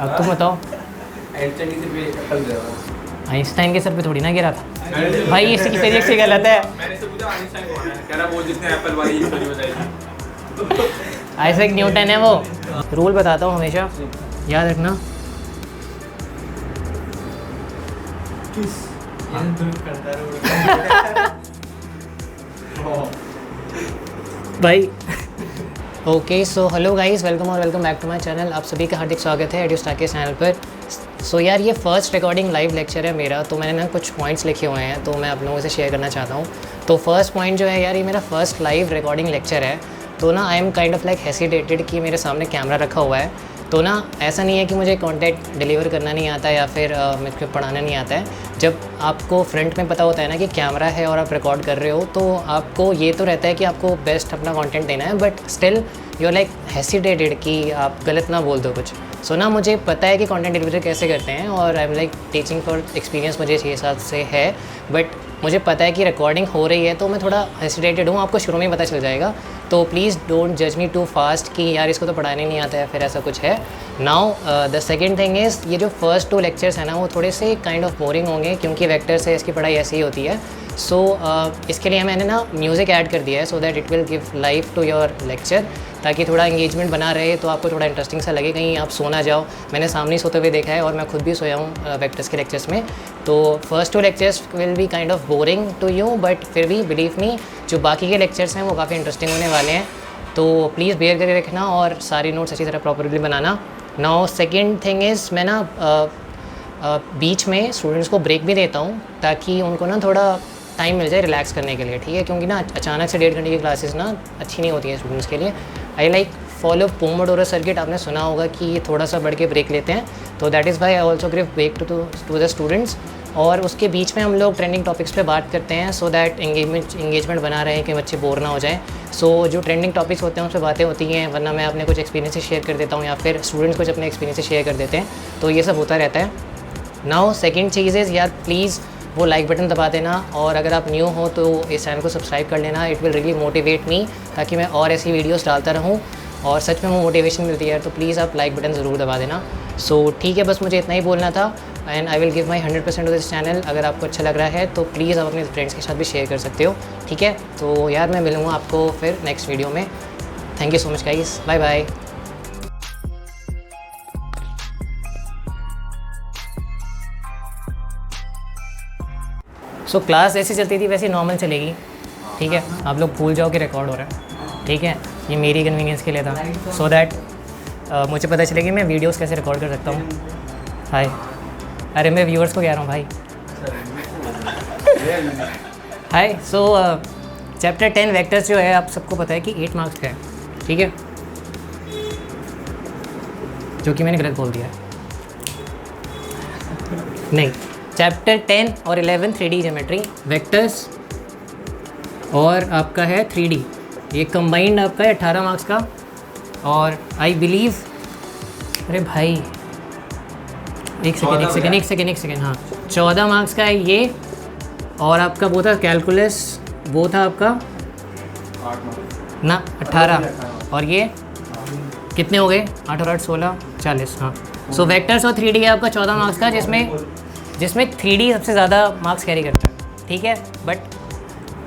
अब तुम बताओ। आइंस्टाइन के सर पे थोड़ी ना गिरा था भाई, इसकी फिजिक्स ही गलत है। मैंने इससे पूछा आइंस्टाइन कौन है, कह रहा वो जिसने एप्पल वाली स्टोरी बताई थी। आइजैक न्यूटन है वो। रूल बताता हूँ हमेशा याद रखना। भाई okay, so hello guys, welcome और welcome back to my channel. आप सभी का हार्दिक स्वागत है एड्यूस्टार के चैनल पर। सो यार, ये फर्स्ट रिकॉर्डिंग लाइव लेक्चर है मेरा, तो मैंने ना कुछ पॉइंट्स लिखे हुए हैं तो मैं आप लोगों से शेयर करना चाहता हूँ। तो फर्स्ट पॉइंट जो है यार, ये मेरा फर्स्ट लाइव रिकॉर्डिंग लेक्चर है, तो ना I am kind of like hesitated कि मेरे सामने कैमरा रखा हुआ है। तो ना ऐसा नहीं है कि मुझे कंटेंट डिलीवर करना नहीं आता या फिर मुझे पढ़ाना नहीं आता है। जब आपको फ्रंट में पता होता है ना कि कैमरा है और आप रिकॉर्ड कर रहे हो, तो आपको ये तो रहता है कि आपको बेस्ट अपना कंटेंट देना है, but still you are like hesitated कि आप गलत ना बोल दो कुछ। सो ना मुझे पता है कि कंटेंट डिलीवरी कैसे करते हैं और I am like teaching for experience मुझे 6 साल से है, बट मुझे पता है कि रिकॉर्डिंग हो रही है तो मैं थोड़ा हेसिटेटेड हूँ। आपको शुरू में ही पता चल जाएगा, तो प्लीज़ डोंट जज मी टू फास्ट कि यार इसको तो पढ़ाने नहीं आता है फिर ऐसा कुछ है। Now the second thing is, ये जो फर्स्ट 2 लेक्चर्स हैं ना वो थोड़े से काइंड ऑफ बोरिंग होंगे क्योंकि वेक्टर्स है, इसकी पढ़ाई ऐसी ही होती है। सो इसके लिए मैंने ना म्यूज़िक ऐड कर दिया है so that it will give life to your lecture, ताकि थोड़ा इंगेजमेंट बना रहे, तो आपको थोड़ा इंटरेस्टिंग सा लगे, कहीं आप सो ना जाओ। मैंने सामने सोते हुए देखा है और मैं खुद भी सोया हूँ वेक्टर्स के लेक्चर्स में। तो first 2 lectures will be kind of boring to you, but फिर भी बिलीव मी जो बाकी के लेक्चर्स हैं वो काफ़ी इंटरेस्टिंग होने वाले हैं। तो प्लीज़ बेयर करके रखना और सारी नोट्स अच्छी तरह properly banana. Now second thing is, मैं ना बीच में स्टूडेंट्स को ब्रेक भी देता हूँ ताकि उनको ना थोड़ा टाइम मिल जाए रिलैक्स करने के लिए, ठीक है? क्योंकि ना अचानक से 1.5 घंटे की क्लासेस ना अच्छी नहीं होती हैं स्टूडेंट्स के लिए। I like follow Pomodoro circuit, आपने सुना होगा कि ये थोड़ा सा बढ़ के ब्रेक लेते हैं, तो that is why I also give break to the students. और उसके बीच में हम लोग ट्रेंडिंग टॉपिक्स पे बात करते हैं सो दैट इंगेजमेंट बना रहे हैं कि बच्चे बोर ना हो जाएं। सो जो ट्रेंडिंग टॉपिक्स होते हैं उन पर बातें होती हैं, वरना मैं अपने कुछ एक्सपीरियंसेस शेयर कर देता हूँ या फिर स्टूडेंट्स कुछ अपने एक्सपीरियंसेस शेयर कर देते हैं, तो ये सब होता रहता है। नाउ सेकेंड चीज़ इज़ यार, प्लीज़ वो लाइक बटन दबा देना, और अगर आप न्यू हो तो इस चैनल को सब्सक्राइब कर लेना। It will really motivate me, ताकि मैं और ऐसी वीडियोस डालता रहूँ और सच में वो मोटिवेशन मिलती है। तो प्लीज़ आप लाइक बटन ज़रूर दबा देना। सो ठीक है, बस मुझे इतना ही बोलना था and I will give my 100% to this channel. अगर आपको अच्छा लग रहा है तो प्लीज़ आप अपने फ्रेंड्स के साथ भी शेयर कर सकते हो, ठीक है? तो यार मैं मिलूँगा आपको फिर नेक्स्ट वीडियो में। Thank you so much guys, bye bye. So class ऐसी चलती थी वैसे नॉर्मल चलेगी, ठीक है? आप लोग भूल जाओ कि रिकॉर्ड हो रहा है, ठीक है? ये मेरी कन्वीनियंस के लिए था, सो दैट मुझे पता चले कि मैं वीडियोस कैसे रिकॉर्ड कर सकता हूँ। हाय, अरे मैं व्यूअर्स को कह रहा हूँ भाई। हाय, सो चैप्टर 10 वेक्टर्स जो है आप सबको पता है कि 8 मार्क्स का है, ठीक है? जो कि मैंने गलत बोल दिया है। नहीं, चैप्टर 10 और 11 3D ज्योमेट्री वेक्टर्स और आपका है 3D, ये कंबाइंड आपका है 18 मार्क्स का। और आई बिलीव, अरे भाई एक सेकेंड, हाँ 14 मार्क्स का है ये। और आपका वो था कैलकुलस, वो था आपका ना 18, और ये कितने हो गए? 8 और 8 16 40, हाँ। सो वेक्टर्स और 3D है आपका 14 मार्क्स का, जिसमें 3D सबसे ज़्यादा मार्क्स कैरी करता है, ठीक है? बट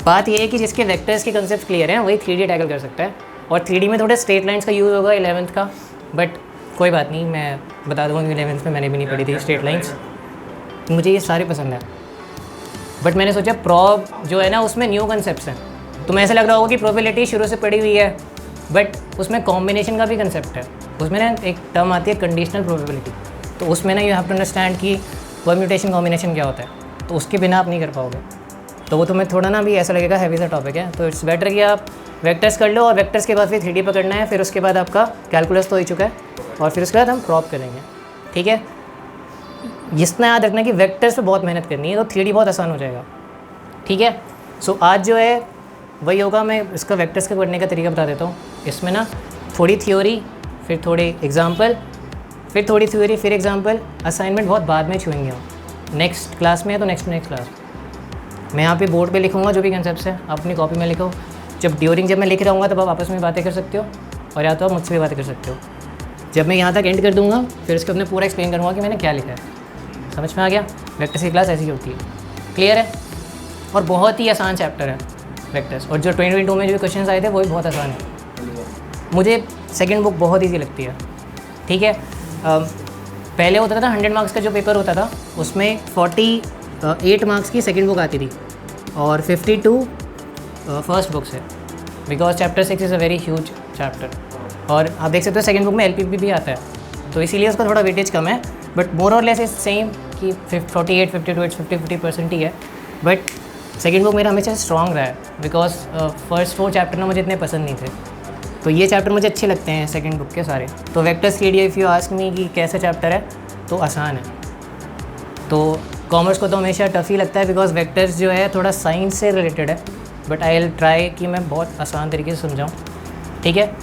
बात ये है कि जिसके वेक्टर्स के कंसेप्ट क्लियर हैं वही 3D टैकल कर सकता है, और 3D में थोड़े स्ट्रेट लाइंस का यूज़ होगा 11th का, बट कोई बात नहीं, मैं बता दूँगा कि 11th में मैंने भी नहीं पढ़ी थी स्ट्रेट लाइंस। मुझे ये सारे पसंद है, बट मैंने सोचा प्रॉब जो है ना उसमें न्यू कंसेप्ट हैं, तो मैं ऐसा लग रहा होगा कि प्रोबेबिलिटी शुरू से पढ़ी हुई है, बट उसमें कॉम्बिनेशन का भी कंसेप्ट है। उसमें ना एक टर्म आती है कंडीशनल प्रोबेबिलिटी, तो उसमें ना यू हैव टू अंडरस्टैंड कि परम्यूटेशन कॉम्बिनेशन क्या होता है, तो उसके बिना आप नहीं कर पाओगे। तो वो तुम्हें थोड़ा ना भी ऐसा लगेगा हैवी सा टॉपिक है, तो इट्स बेटर कि आप वेक्टर्स कर लो, और वेक्टर्स के बाद फिर 3D पकड़ना है, फिर उसके बाद आपका कैलकुलस तो हो चुका है, और फिर उसके बाद हम प्रॉप करेंगे, ठीक है? इतना याद रखना कि वेक्टर्स पे बहुत मेहनत करनी है, तो 3D बहुत आसान हो जाएगा, ठीक है? सो आज जो है वही होगा, मैं इसका वेक्टर्स का करने का तरीका बता देता हूँ। इसमें ना थोड़ी थ्योरी, फिर थोड़े एग्जाम्पल, फिर थोड़ी थ्योरी, फिर एग्जाम्पल। असाइनमेंट बहुत बाद में छुएंगे हम, नेक्स्ट क्लास में है तो नेक्स्ट क्लास मैं यहाँ पे बोर्ड पे लिखूँगा जो भी कंसेप्ट है, आप अपनी कॉपी में लिखो। जब मैं लिख रहा हूँगा तब आप आपस में बातें कर सकते हो, और या तो आप मुझसे भी बातें कर सकते हो, जब मैं यहाँ तक एंड कर दूँगा फिर उसको अपने पूरा एक्सप्लेन करूँगा कि मैंने क्या लिखा है। समझ में आ गया? वेक्टर्स की क्लास ऐसी होती है। क्लियर है? और बहुत ही आसान चैप्टर है वेक्टर्स, और जो 2022 में जो क्वेश्चन आए थे वो भी बहुत आसान है। मुझे सेकेंड बुक बहुत ईजी लगती है। ठीक है, पहले होता था 100 मार्क्स का जो पेपर होता था उसमें 48 मार्क्स की सेकेंड बुक आती थी और 52 फर्स्ट बुक से, because chapter 6 is a very huge chapter. और आप देख सकते हो सेकेंड बुक में LPP भी आता है, तो इसीलिए उसका थोड़ा वेटेज कम है, बट मोर और लेस इज सेम कि 48, 52, 50% ही है। बट सेकेंड बुक मेरा हमेशा स्ट्रॉन्ग रहा है, बिकॉज फर्स्ट 4 चैप्टर ना मुझे इतने पसंद नहीं थे, तो ये चैप्टर मुझे अच्छे लगते हैं सेकेंड बुक के सारे। तो वेक्टर्स के लिए इफ़ यू आस्क मी कि कैसे चैप्टर है, तो आसान है। तो कॉमर्स को तो हमेशा टफ ही लगता है, बिकॉज वेक्टर्स जो है थोड़ा साइंस से रिलेटेड है, बट आई विल ट्राई कि मैं बहुत आसान तरीके से समझाऊँ। ठीक है,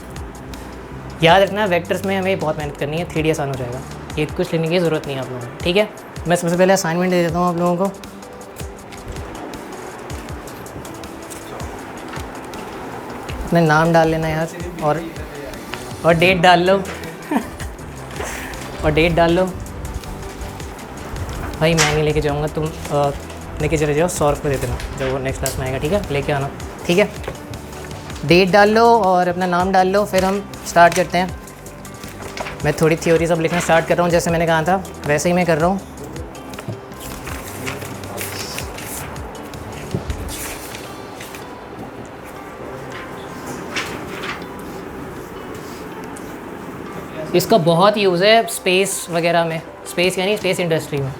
याद रखना वेक्टर्स में हमें बहुत मेहनत करनी है, 3D आसान हो जाएगा, ये कुछ लेने की ज़रूरत नहीं है आप लोगों को। ठीक है, मैं सबसे पहले असाइनमेंट दे देता हूँ आप लोगों को। अपने नाम डाल लेना यार, और डेट डाल लो और डेट डाल लो। भाई मैं नहीं लेके जाऊँगा, तुम लेके चले जाओ, 100 रुपये दे देना जब वो नेक्स्ट क्लास में आएगा। ठीक है, लेके आना। ठीक है, डेट डाल लो और अपना नाम डाल लो, फिर हम स्टार्ट करते हैं। मैं थोड़ी थ्योरी सब लिखना स्टार्ट कर रहा हूँ, जैसे मैंने कहा था वैसे ही मैं कर रहा हूँ। इसका बहुत यूज़ है स्पेस वगैरह में, स्पेस यानी स्पेस इंडस्ट्री में।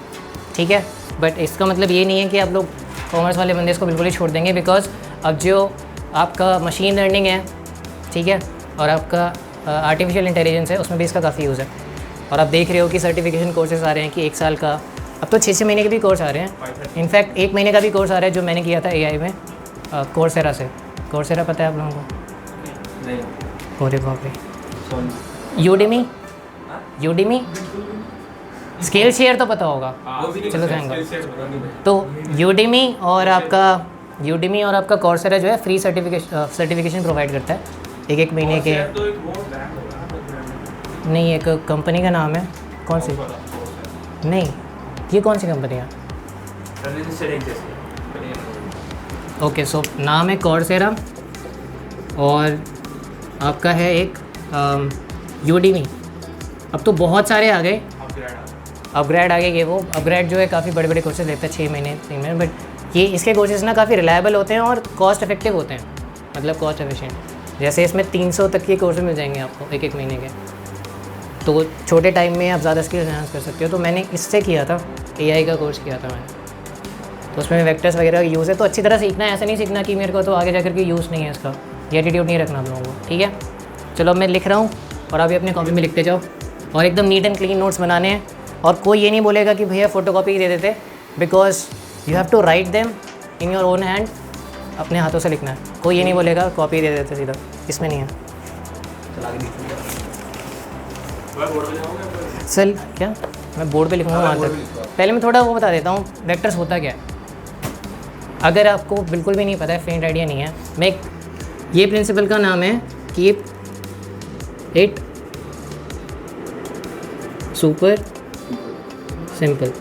ठीक है, बट इसका मतलब ये नहीं है कि आप लोग कॉमर्स वाले बंदे इसको बिल्कुल ही छोड़ देंगे, बिकॉज अब जो आपका मशीन लर्निंग है, ठीक है, और आपका आर्टिफिशियल इंटेलिजेंस है, उसमें भी इसका काफ़ी यूज़ है। और आप देख रहे हो कि सर्टिफिकेशन कोर्सेज आ रहे हैं कि 1 साल का, अब तो 6-6 महीने के भी कोर्स आ रहे हैं। इनफैक्ट 1 महीने का भी कोर्स आ रहा है, जो मैंने किया था AI में कोर्सेरा से। कोर्सेरा पता है आप लोगों को? नहीं। अरे बाप रे। यूडेमी स्केल शेयर तो पता होगा, चलो जाएंगे। तो यूडेमी और आपका कोर्सेरा जो है फ्री सर्टिफिकेशन प्रोवाइड करता है 1-1 महीने के। नहीं, एक कंपनी का नाम है, कौन सी? नहीं, ये कौन सी कंपनी है? ओके, सो नाम है कोर्सेरा और आपका है एक यूडेमी। अब तो बहुत सारे आ गए, अपग्रेड आ गए। ये वो अपग्रेड जो है काफ़ी बड़े बड़े कोर्सेज लेते हैं, 6 महीने 3 महीने, बट ये इसके कोर्सेज ना काफ़ी रिलायबल होते हैं और कॉस्ट इफेक्टिव होते हैं, मतलब कॉस्ट एफिशिएंट। जैसे इसमें 300 तक के कोर्सेज मिल जाएंगे आपको 1-1 महीने के, तो छोटे टाइम में आप ज़्यादा स्किल्स एनहांस कर सकते हो। तो मैंने इससे किया था, AI का कोर्स किया था मैंने, तो उसमें वेक्टर्स वगैरह का यूज़ है। तो अच्छी तरह सीखना है, ऐसा नहीं सीखना कि मेरे को तो आगे जाकर के यूज़ नहीं है इसका, ये एटीट्यूड नहीं रखना आप लोगों को। ठीक है, चलो अब मैं लिख रहा हूँ और आप भी अपनी कॉपी में लिखते जाओ, और एकदम नीट एंड क्लीन नोट्स बनाने हैं। और कोई ये नहीं बोलेगा कि भैया फ़ोटोकॉपी दे देते, because you have to write them in your own hand, अपने हाथों से लिखना है। कोई ये नहीं बोलेगा कॉपी दे देते सीधा, इसमें नहीं है। चल क्या मैं बोर्ड पे लिखूँगा वहाँ तक। पहले मैं थोड़ा वो बता देता हूँ वेक्टर्स होता क्या है, अगर आपको बिल्कुल भी नहीं पता है, फेंट आइडिया नहीं है। मैं ये प्रिंसिपल का नाम है keep it super simple.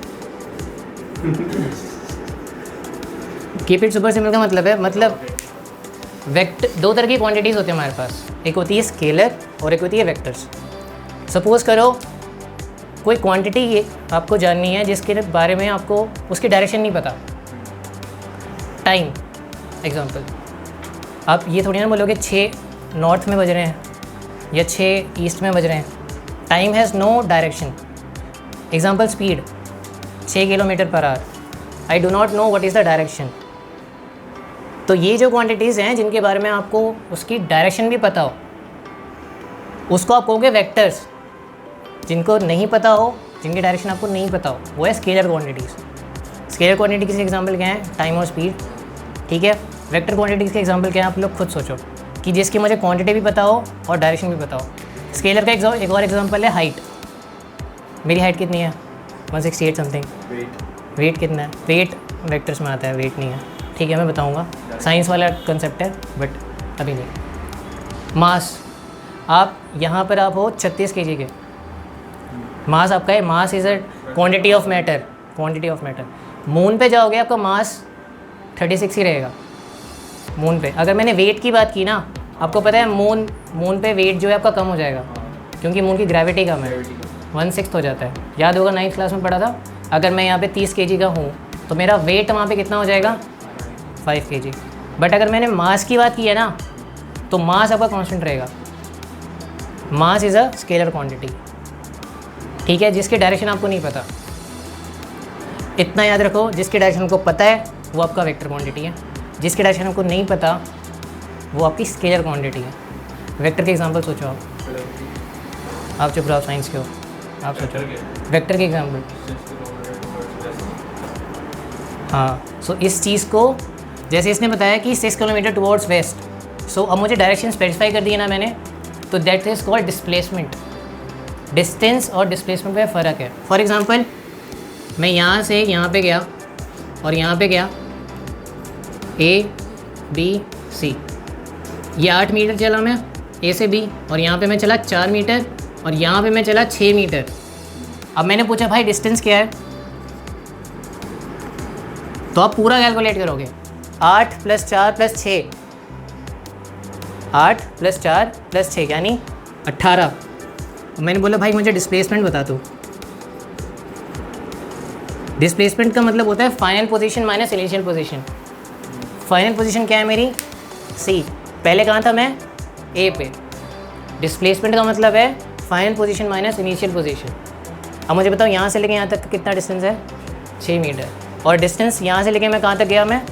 Keep it super simple का मतलब है, मतलब दो तरह की क्वांटिटीज़ होती है हमारे पास, एक होती है स्केलर और एक होती है वेक्टर्स। सपोज़ करो कोई क्वांटिटी आपको जाननी है जिसके बारे में आपको उसकी डायरेक्शन नहीं पता। टाइम एग्जांपल, आप ये थोड़ी ना बोलोगे 6 नॉर्थ में बज रहे हैं या 6 ईस्ट में बज रहे हैं। Time has no direction. Example speed 6 kilometre per hour, I do not know what is the direction. तो ये जो क्वांटिटीज़ हैं जिनके बारे में आपको उसकी डायरेक्शन भी पता हो, उसको आप कहोगे वेक्टर्स। जिनको नहीं पता हो, जिनकी डायरेक्शन आपको नहीं पता हो, वो है स्केलर क्वांटिटीज़। स्केलर क्वांटिटी के एग्जांपल क्या है? टाइम और स्पीड। ठीक है, वेक्टर क्वांटिटीज़ के एग्जांपल क्या है? आप लोग खुद सोचो कि जिसकी मुझे क्वांटिटी भी पता हो और डायरेक्शन भी पता हो। स्केलर का एक और एग्जांपल है हाइट। मेरी हाइट कितनी है? 168 समथिंग। वेट कितना है? वेट वेक्टर्स में आता है, वेट नहीं है। ठीक है, मैं बताऊँगा, साइंस वाला कंसेप्ट है, बट अभी नहीं। मास, आप यहाँ पर आप हो 36 kg के, मास आपका है, mass is a quantity of matter, quantity of matter. Moon पे जाओगे आपका मास 36 ही रहेगा मून पे। अगर मैंने वेट की बात की ना, आपको पता है मून पे वेट जो है आपका कम हो जाएगा, क्योंकि मून की ग्रेविटी कम है, 1/6 हो जाता है। याद होगा 9th क्लास में पढ़ा था। अगर मैं यहाँ पे 30 kg का हूँ तो मेरा वेट वहाँ पे कितना हो जाएगा, 5 kg। बट अगर मैंने मास की बात की है ना, तो मास आपका कांस्टेंट रहेगा। Mass is a scalar quantity, ठीक है, जिसकी डायरेक्शन आपको नहीं पता। इतना याद रखो, जिसकी डायरेक्शन आपको पता है वो आपका वेक्टर क्वांटिटी है, जिसकी डायरेक्शन आपको नहीं पता वो आपकी स्केलर क्वांटिटी है। वेक्टर के एग्जांपल सोचो आप चुप रहो, साइंस के हो, आप सोचो वेक्टर के एग्जांपल। हाँ, सो इस चीज़ को जैसे इसने बताया कि 6 किलोमीटर टुवर्ड्स वेस्ट, सो अब मुझे डायरेक्शन स्पेसिफाई कर दिया ना मैंने, तो that is called displacement. Distance और डिस्प्लेसमेंट में फ़र्क है। फॉर एग्जांपल मैं यहाँ से यहाँ पे गया और यहाँ पे गया, ABC, ये 8 मीटर चला मैं A से B, और यहाँ पे मैं चला 4 मीटर, और यहाँ पे मैं चला 6 मीटर। अब मैंने पूछा भाई डिस्टेंस क्या है, तो आप पूरा कैलकुलेट करोगे, 8 + 4 + 6, 8 + 4 + 6 यानी 18। मैंने बोला भाई मुझे डिस्प्लेसमेंट बता दो। डिस्प्लेसमेंट का मतलब होता है final position minus initial position. Final position क्या है मेरी, C। पहले कहाँ था मैं, A पे। डिस्प्लेसमेंट का मतलब है final position minus initial position. अब मुझे बताओ यहाँ से लेके यहाँ तक कितना डिस्टेंस है, 6 मीटर। और डिस्टेंस यहाँ से लेके मैं कहाँ तक गया, मैं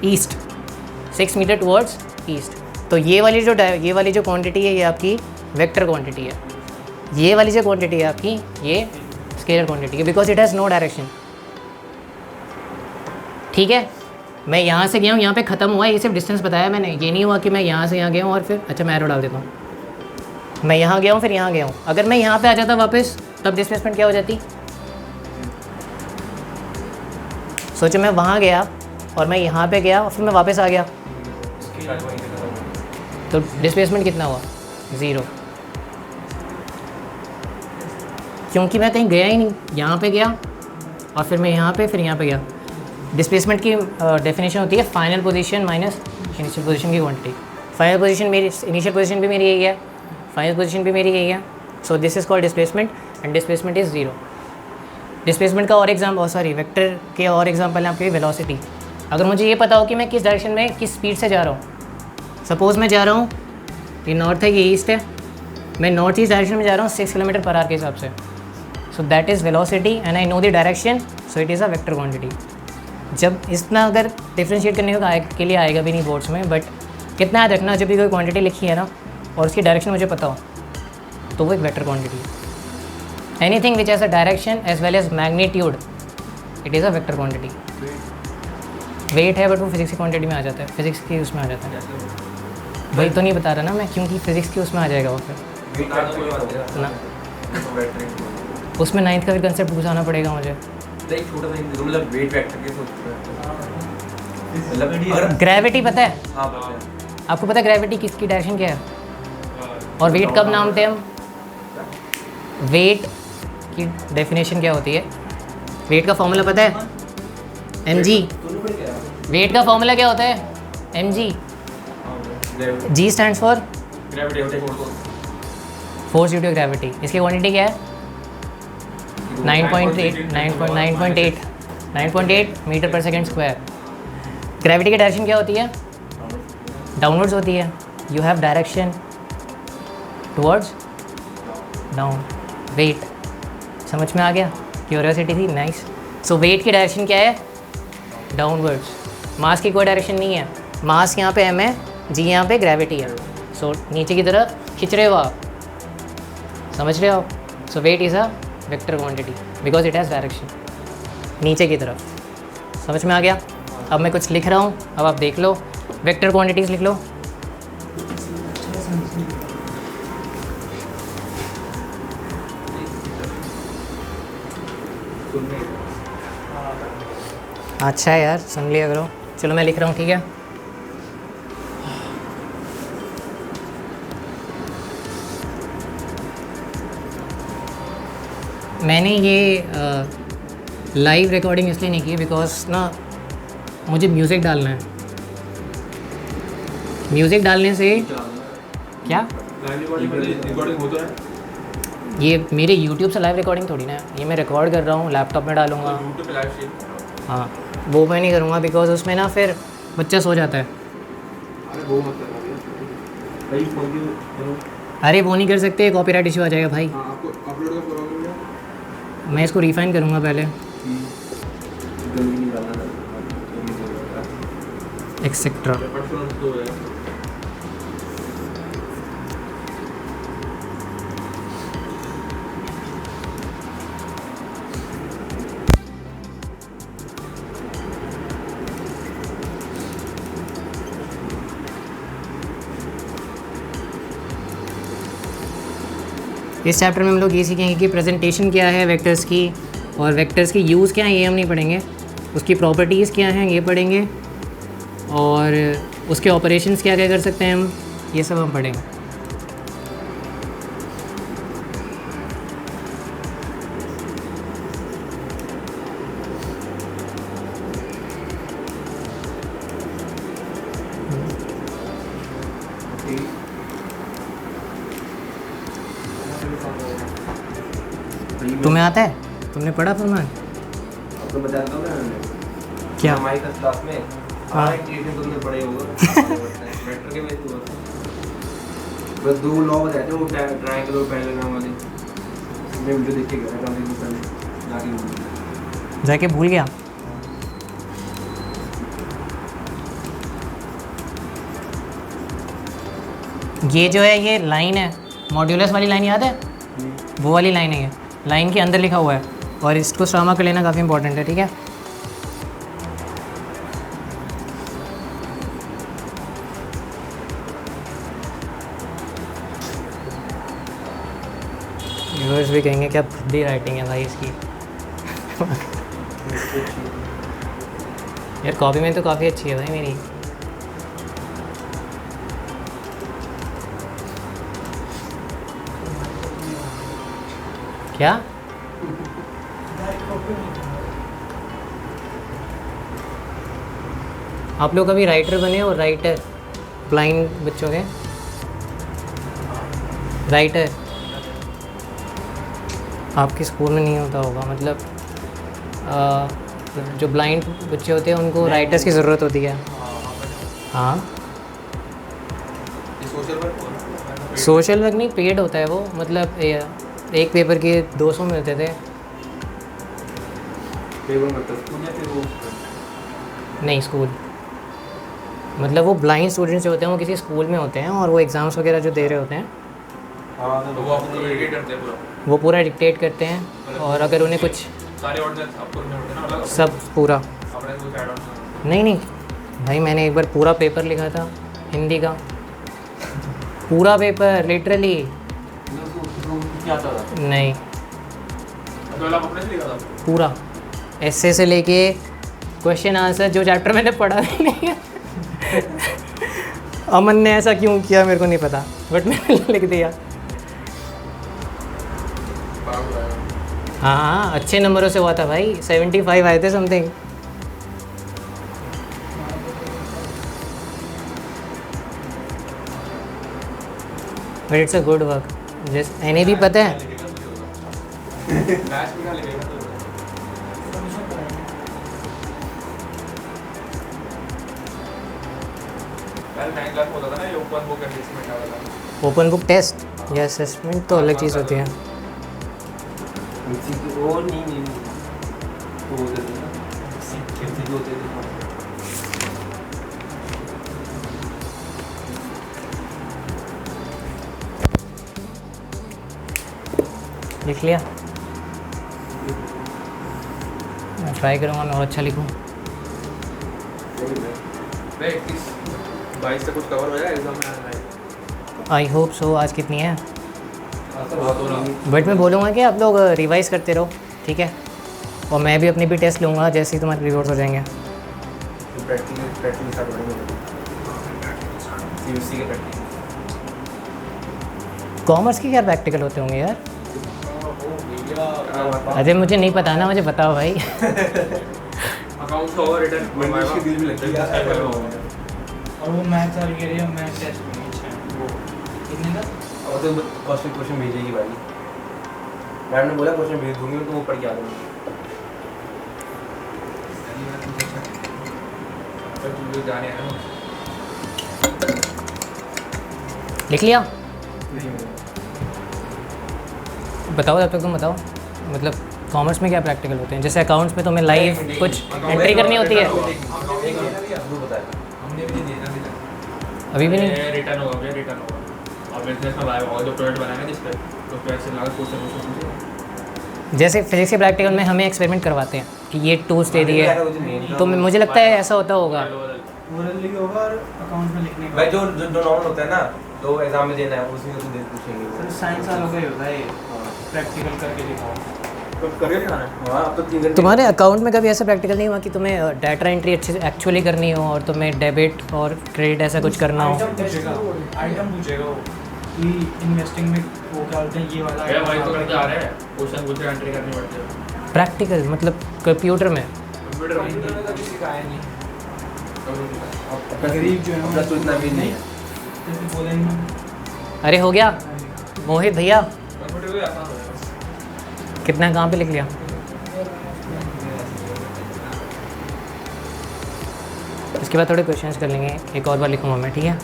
ईस्ट, 6 मीटर टुवर्ड्स ईस्ट। तो ये वाली जो क्वांटिटी है ये आपकी वेक्टर क्वांटिटी है। ये वाली जो क्वांटिटी है आपकी ये स्केलर क्वांटिटी है, because it has no direction. ठीक है, मैं यहाँ से गया हूँ, यहाँ पे ख़त्म हुआ है, ये सिर्फ डिस्टेंस बताया मैंने। ये नहीं हुआ कि मैं यहाँ से यहाँ गया हूँ और फिर अच्छा मैं एरो डाल देता हूँ, मैं यहाँ गया हूँ फिर यहाँ गया हूँ। अगर मैं यहाँ पे आ जाता वापस, तब डिस्प्लेसमेंट क्या हो जाती। सोचो मैं वहाँ गया और मैं यहाँ पे गया और फिर मैं वापस आ गया, तो डिस्प्लेसमेंट कितना हुआ, 0, क्योंकि मैं कहीं गया ही नहीं। यहाँ पे गया और फिर मैं यहाँ पे, फिर यहाँ पे गया। डिस्प्लेसमेंट की डेफिनेशन होती है final position minus initial position की क्वांटिटी। फाइनल पोजीशन मेरी, इनिशियल पोजीशन भी मेरी यही है, फाइनल पोजीशन भी मेरी यही है। So this is called displacement and displacement is 0। Displacement का और वेक्टर के और एग्जाम्पल है आपके वेलोसिटी। अगर मुझे ये पता हो कि मैं किस डायरेक्शन में किस स्पीड से जा रहा हूँ, सपोज़ मैं जा रहा हूँ, ये नॉर्थ है, ये ईस्ट है, मैं नॉर्थ ईस्ट डायरेक्शन में जा रहा हूँ 6 किलोमीटर/आवर के हिसाब से। So that is velocity and I know the direction, so it is a vector quantity. जब इतना अगर डिफ्रेंशिएट करने के लिए आएगा भी नहीं बोर्ड्स में, बट कितना याद रखना, जब भी कोई क्वांटिटी लिखी है ना और उसकी डायरेक्शन मुझे पता हो, तो वो एक वेक्टर क्वांटिटी है। Anything which has a direction as well as magnitude, it is a vector quantity. Weight है बट वो फिजिक्स की क्वांटिटी में आ जाता है, फिजिक्स की उसमें आ जाता है। वही तो नहीं बता रहा ना मैं, क्योंकि फिजिक्स की उसमें आ जाएगा वो फिर ना, उसमें 9th का फिर कंसेप्ट घुसाना पड़ेगा मुझे। ग्रेविटी पता है आपको, पता है ग्रेविटी किसकी डायरेक्शन क्या है, और वेट कब नामते हैं हम। वेट की डेफिनेशन क्या होती है, वेट का फॉर्मूला पता है, mg। वेट का फॉर्मूला क्या होता है, mg। g stands for force due to gravity. इसकी क्वांटिटी क्या है, 9.8 metre per second square. Gravity की डायरेक्शन क्या होती है, डाउनवर्ड्स होती है। You have direction towards down. Weight समझ में आ गया, क्यूरियोसिटी थी, नाइस। सो वेट की डायरेक्शन क्या है, डाउनवर्ड्स। मास की कोई डायरेक्शन नहीं है, मास यहाँ पे m है, g यहाँ पे ग्रेविटी है। सो नीचे की तरफ खिंच रहे हो आप, समझ रहे हो। So weight is a vector quantity because it has direction नीचे की तरफ। समझ में आ गया। अब मैं कुछ लिख रहा हूँ, अब आप देख लो, वेक्टर क्वांटिटीज़ लिख लो। अच्छा है यार, सुन लिया करो। चलो मैं लिख रहा हूँ, ठीक है। मैंने ये लाइव रिकॉर्डिंग इसलिए नहीं की बिकॉज ना मुझे म्यूज़िक डालना है। म्यूज़िक डालने से क्या रिकॉर्डिंग हो तो है ये मेरे यूट्यूब से लाइव रिकॉर्डिंग थोड़ी ना है, ये मैं रिकॉर्ड कर रहा हूँ, लैपटॉप में डालूँगा। यूट्यूब पे लाइव स्ट्रीम। हाँ वो मैं नहीं करूँगा बिकॉज उसमें ना फिर बच्चा सो जाता है। अरे वो मत करना भाई फोन की करो। अरे वो नहीं कर सकते, कॉपीराइट इशू आ जाएगा भाई। हाँ आपको अपलोड का प्रॉब्लम है। मैं इसको रिफाइन करूँगा पहले जल्दी नहीं डालना एक्सेट्रा। परफॉर्मेंस तो है। इस चैप्टर में हम लोग ये सीखेंगे कि प्रेजेंटेशन क्या है वेक्टर्स की, और वेक्टर्स की यूज़ क्या है ये हम नहीं पढ़ेंगे, उसकी प्रॉपर्टीज़ क्या हैं ये पढ़ेंगे, और उसके ऑपरेशंस क्या क्या कर सकते हैं हम, ये सब हम पढ़ेंगे। तुम्हें आता है? तुमने पढ़ा फरमान? आपको बताता हूँ मैं क्या? हमारी क्लास में हाँ। इक्वेशन तुमने पढ़े होगा वेक्टर के में तो बस दो लॉ बताए थे वो ट्रायंगल और पैरेलल वाले। मैं वीडियो देख के गया था काफी पहले जाके भूल गया। ये जो है ये लाइन है, मॉड्यूलस वाली लाइन याद है? वो वाली लाइन है, ये लाइन के अंदर लिखा हुआ है, और इसको सामा कर लेना काफ़ी इंपॉर्टेंट है, ठीक है? व्यूअर्स भी कहेंगे क्या भद्दी राइटिंग है भाई इसकी। यार कॉपी में तो काफ़ी अच्छी है भाई मेरी। क्या? आप लोग कभी राइटर बने हो? राइटर, ब्लाइंड बच्चों के राइटर आपके स्कूल में नहीं होता होगा, मतलब जो ब्लाइंड बच्चे होते हैं उनको राइटर्स की ज़रूरत होती है। हाँ सोशल वर्क नहीं, पेड होता है वो, मतलब एक पेपर के 200 मिलते थे। पेपर मतलब स्कूल या फिर वो नहीं स्कूल, मतलब वो ब्लाइंड स्टूडेंट्स जो होते हैं वो किसी स्कूल में होते हैं और वो एग्ज़ाम्स वगैरह जो दे रहे होते हैं हाँ तो वो आपको एडिट करते हैं पूरा वो पूरा डिक्टेट करते हैं, और अगर उन्हें कुछ सारे ऑर्डिनल्स आपको करने होते हैं ना अलग सब पूरा। अपने कुछ ऐड ऑन नहीं नहीं भाई, मैंने एक बार पूरा पेपर लिखा था हिंदी का, पूरा पेपर लिटरली। क्या आता था नहीं तो आप अपने से लिखा था पूरा ऐसे से लेके क्वेश्चन आंसर, जो चैप्टर मैंने पढ़ा ही नहीं है। अमन ने ऐसा क्यों किया मेरे को नहीं पता, बट मैंने लिख दिया। हाँ हाँ अच्छे नंबरों से हुआ था भाई, 75 आए थे something. But it's a good work, just एने भी पता है। मैथ्स में लिखेगा तो पहले 9 क्लास में होता था ना ये ओपन बुक असेसमेंट वाला। ओपन बुक टेस्ट या असेसमेंट तो अलग चीज़ होती है। वो नहीं वो होते थे ना सीखे होते थे लिख लिया? मैं ट्राई करूँगा मैं और अच्छा लिखूँ। भाई 21-22 से कुछ कवर हो जाएगा एग्जाम में आना है। I hope so. आज कितनी है? बहुत हो रहा बट मैं बोलूँगा कि आप लोग रिवाइज़ करते रहो, ठीक है? और मैं भी अपनी भी टेस्ट लूँगा जैसे ही तुम्हारे रिवॉर्ड्स हो जाएंगे। प्रैक्टिस स्टार्ट करेंगे सीयूसी के प्रैक्टिस। कॉमर्स के क्या प्रैक्टिकल होते होंगे यार? हो गई अरे मुझे नहीं पता ना, मुझे बताओ भाई। अकाउंट्स का होगा रिटर्न इंग्लिश की दिल भी लगती है यार। और वो मैथ्स और ये रही मैथ टेस्ट में अच्छा है वो कितने का। और तो फर्स्ट क्वेश्चन भेजेगी भाई, मैम ने बोला क्वेश्चन भेज दूंगी तो वो पढ़ के आ जाऊंगी। तो जाने है ना लिख लिया? बताओ जब तक तुम बताओ, मतलब कॉमर्स में क्या प्रैक्टिकल होते हैं? जैसे अकाउंट्स में तुम्हें लाइव कुछ एंट्री करनी होती है। वो बताया हमने भी नहीं देना अभी भी नहीं? रिटर्न होगा भैया, रिटर्न होगा। और बिजनेस में लाइव होगा जो प्रोडक्ट बनाएंगे जिस पे तो फिर ऐसे लागत क्वेश्चन पूछेगा। जैसे फिजिक्स के प्रैक्टिकल में हमें एक्सपेरिमेंट करवाते हैं कि ये टूल्स दे दिए, तो मुझे लगता है ऐसा होता होगा। ओरली होगा और अकाउंट में लिखने का। भाई जो जो नॉर्मल होता है ना, तो एग्जाम में देना है उसी में तो दे पूछेंगे। सर साइंस वालों का ही होता है ये, प्रैक्टिकल करके दिखाओ। तो करके दिखाना है। हां अब तो 3 घंटे तुम्हारे अकाउंट में कभी ऐसा प्रैक्टिकल नहीं हुआ कि तुम्हें डाटा एंट्री अच्छे से एक्चुअली करनी हो और तुम्हें डेबिट और क्रेडिट ऐसा कुछ करना हो? आइटम पूछेगा वो कि इन्वेस्टिंग में वो क्या बोलते हैं ये वाला भैया वही तो करके आ रहे हैं, क्वेश्चन पूछ के एंट्री करनी पड़ती है प्रैक्टिकल मतलब कंप्यूटर में? कंप्यूटर में तो किसी का है नहीं। गरीब जो है अपना तो इतना भी नहीं है। जैसे बोला ही नहीं। अरे हो गया मोहित भैया, कंप्यूटर भी आसान हो जाएगा। कितना कहाँ पे लिख लिया? इसके बाद थोड़े क्वेश्चंस कर लेंगे, एक और बार लिखूंगा मैं, ठीक है?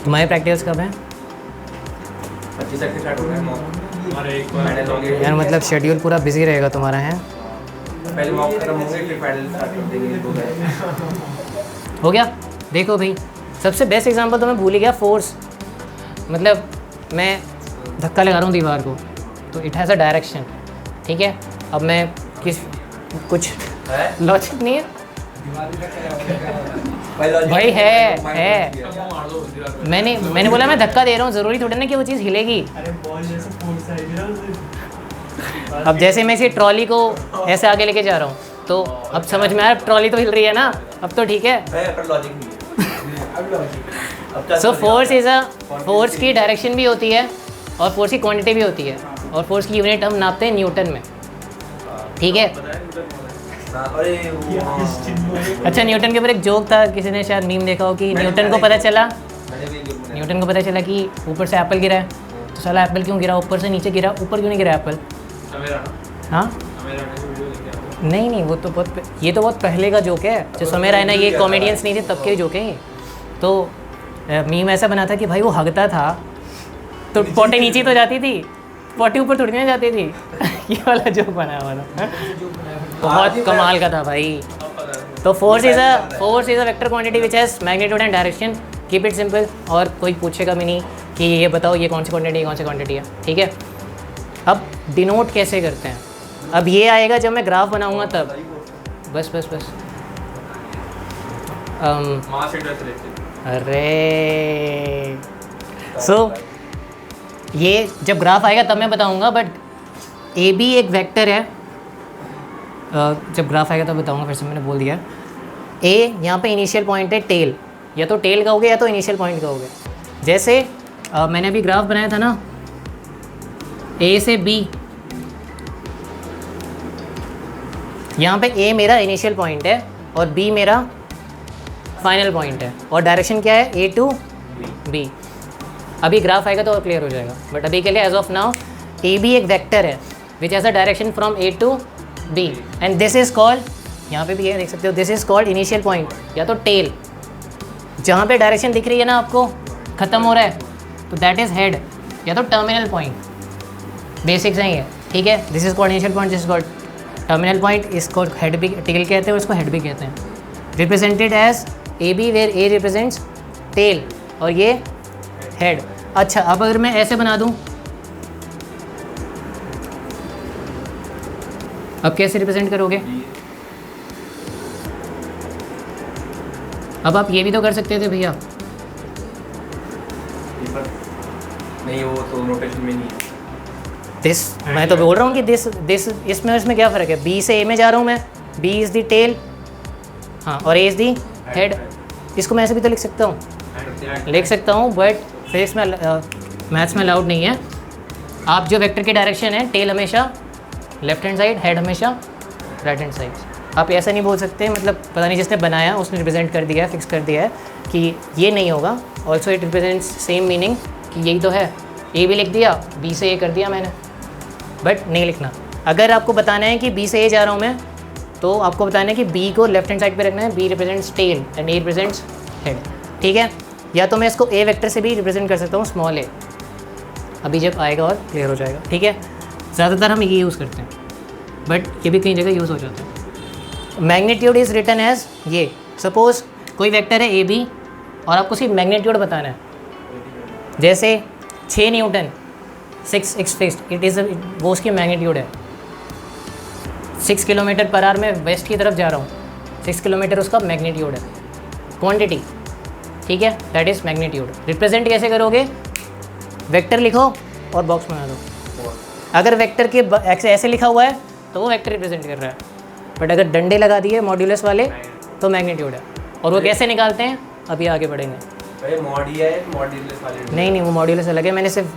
तुम्हारे प्रैक्टिकल्स कब हैं? 25 से स्टार्ट हो गया मॉक। हमारे एक फाइनल हो गए। यार मतलब शेड्यूल पूरा बिजी रहेगा तुम्हारा, है? पहले मॉक खत्म होंगे फिर फाइनल स्टार्ट कर देंगे। 2 घंटे हो गया। देखो भाई, सबसे बेस्ट एग्जांपल तो मैं भूल ही गया, फोर्स। मतलब मैं धक्का लगा रहा हूँ दीवार को, तो इट हैज़ अ डायरेक्शन, ठीक है? अब मैं कुछ है लॉजिक नहीं है भाई भाई, है मार दो दीवार मैंने बोला मैं धक्का दे रहा हूँ, ज़रूरी थोड़ी ना कि वो चीज़ हिलेगी। अरे बॉल जैसे फोर्स आई है उसे। अब जैसे मैं इसी ट्रॉली को ऐसे आगे लेके जा रहा हूँ, तो अब समझ में आया, ट्रॉली तो हिल रही है ना, अब तो ठीक है। पर लॉजिक नहीं है। अब लॉजिक सो फोर्स की डायरेक्शन भी होती है और फोर्स की क्वांटिटी भी होती है, और फोर्स की यूनिट हम नापते हैं न्यूटन में, ठीक है? अरे वो अच्छा, न्यूटन के ऊपर एक जोक था, किसी ने शायद मीम देखा हो कि न्यूटन को पता चला कि ऊपर से एप्पल गिरा है, तो साला एप्पल क्यों गिरा? ऊपर से नीचे गिरा, ऊपर क्यों नहीं गिरा एप्पल? सवेरा ना हाँ सवेरा ने वीडियो लेके आओ। नहीं, वो तो ये तो बहुत पहले का जोक है, जो समय रैना, ये कॉमेडियंस नहीं थे तब के जोक है ये। तो मीम ऐसा बना था कि भाई वो हगता था तो पोटी नीचे तो जाती थी, पोटी ऊपर थोड़ी ना जाती थी। ये वाला जोक बनाया हुआ था, बहुत कमाल का था भाई। तो force is a vector quantity which has magnitude and direction, keep it simple. और कोई पूछेगा भी नहीं कि ये बताओ ये कौन सी क्वांटिटी है, कौन सी क्वांटिटी है, ठीक है? अब डिनोट कैसे करते हैं? अब ये आएगा जब मैं ग्राफ बनाऊंगा तब। बस मास इंटरेस्ट रेट अरे ये जब ग्राफ आएगा तब मैं बताऊंगा, बट ए बी एक वेक्टर है। जब ग्राफ आएगा तब बताऊंगा, फिर से मैंने बोल दिया। ए यहाँ पे इनिशियल पॉइंट है टेल, या तो टेल का हो गया या तो इनिशियल पॉइंट का हो गया। जैसे मैंने अभी ग्राफ बनाया था ना, ए से बी, यहाँ पे ए मेरा इनिशियल पॉइंट है और बी मेरा फाइनल पॉइंट है, और डायरेक्शन क्या है? ए टू बी। अभी ग्राफ आएगा तो और क्लियर हो जाएगा, बट अभी के लिए as of now A B एक वेक्टर है which has a direction from A to B, and this is called, यहाँ पे भी ये देख सकते हो, this is called initial point या तो टेल। जहाँ पे डायरेक्शन दिख रही है ना आपको, ख़त्म हो रहा है, तो दैट इज़ हेड या तो टर्मिनल पॉइंट। बेसिक्स हैं ये, ठीक है? This is called initial point, this is called terminal point, इसको हेड भी टेल कहते हैं, इसको हेड भी कहते हैं। Represented as A B, where A represents tail और ये हेड। अच्छा, अब अगर मैं ऐसे बना दूं, अब कैसे रिप्रेजेंट करोगे? अब आप ये भी तो कर सकते थे भैया। नहीं, वो तो रोटेशन में नहीं है। दिस, मैं तो बोल रहा हूँ कि दिस इसमें क्या फ़र्क है? बी से ए में जा रहा हूँ मैं, बी इज़ दी टेल, हाँ, और ए इज़ दी हेड। इसको मैं ऐसे भी तो लिख सकता हूँ, बट फिजिक्स में मैथ्स में अलाउड नहीं है। आप जो वेक्टर की डायरेक्शन है, टेल हमेशा लेफ्ट हैंड साइड, हेड हमेशा राइट हैंड साइड। आप ऐसा नहीं बोल सकते, मतलब पता नहीं जिसने बनाया उसने रिप्रेजेंट कर दिया है, फिक्स कर दिया है कि ये नहीं होगा। Also it represents same meaning कि यही तो है, ए भी लिख दिया, बी से ए कर दिया मैंने, बट नहीं लिखना। अगर आपको बताना है कि बी से ए जा रहा हूँ मैं, तो आपको बताना है कि बी को लेफ्ट हैंड साइड पे रखना है, B represents tail and A represents head, ठीक है। या तो मैं इसको ए वेक्टर से भी रिप्रेजेंट कर सकता हूँ, स्मॉल ए, अभी जब आएगा और क्लियर हो जाएगा, ठीक है। ज़्यादातर हम ये यूज़ करते हैं, बट ये भी कई जगह यूज़ हो जाता है। मैग्नीट्यूड इज़ रिटन एज ये, सपोज़ कोई वेक्टर है ए बी और आपको सिर्फ मैग्नीट्यूड बताना है, जैसे 6 न्यूटन 6 फिक्स्ड, इट इज़ वो उसकी मैग्नीट्यूड है। 6 किलोमीटर पर आवर में वेस्ट की तरफ जा रहा हूँ, 6 किलोमीटर उसका मैग्नीट्यूड है, क्वांटिटी, ठीक है, दैट इज़ मैग्नीट्यूड। रिप्रेजेंट कैसे करोगे, वेक्टर लिखो और बॉक्स बना दो। अगर वेक्टर के ऐसे लिखा हुआ है तो वो वेक्टर रिप्रेजेंट कर रहा है, बट अगर डंडे लगा दिए मॉड्यूलस वाले तो मैग्नीट्यूड है। और वो कैसे निकालते हैं अभी आगे बढ़ेंगे। नहीं, वो मॉड्यूलस अलग है, मैंने सिर्फ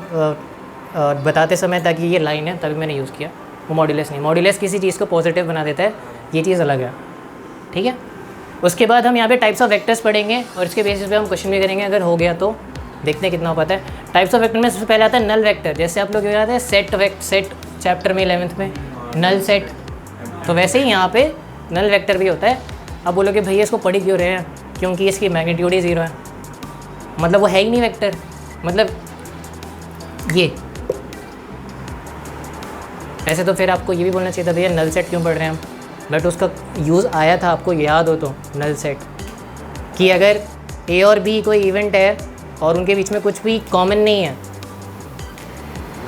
बताते समय ताकि ये लाइन है तभी मैंने यूज़ किया, वो मॉड्यूलस नहीं। मॉड्यूलस किसी चीज़ को पॉजिटिव बना देता है, ये चीज़ अलग है, ठीक है। उसके बाद हम यहाँ पे टाइप्स ऑफ वेक्टर्स पढ़ेंगे और इसके बेसिस पे हम क्वेश्चन भी करेंगे, अगर हो गया तो देखते हैं कितना हो पाता है। टाइप्स ऑफ वेक्टर में सबसे पहले आता है नल वेक्टर, जैसे आप लोग याद है सेट चैप्टर में 11th में नल सेट, तो वैसे ही यहाँ पे नल वेक्टर भी होता है। अब बोलोगे भैया इसको पढ़ी क्यों रहे हैं, क्योंकि इसकी मैग्नीट्यूड ही 0 है, मतलब वो है ही नहीं वेक्टर, मतलब ये। ऐसे तो फिर आपको ये भी बोलना चाहिए था भैया नल सेट क्यों पढ़ रहे हैं हम, बट उसका यूज़ आया था, आपको याद हो तो, नल सेट कि अगर ए और बी कोई इवेंट है और उनके बीच में कुछ भी कॉमन नहीं है,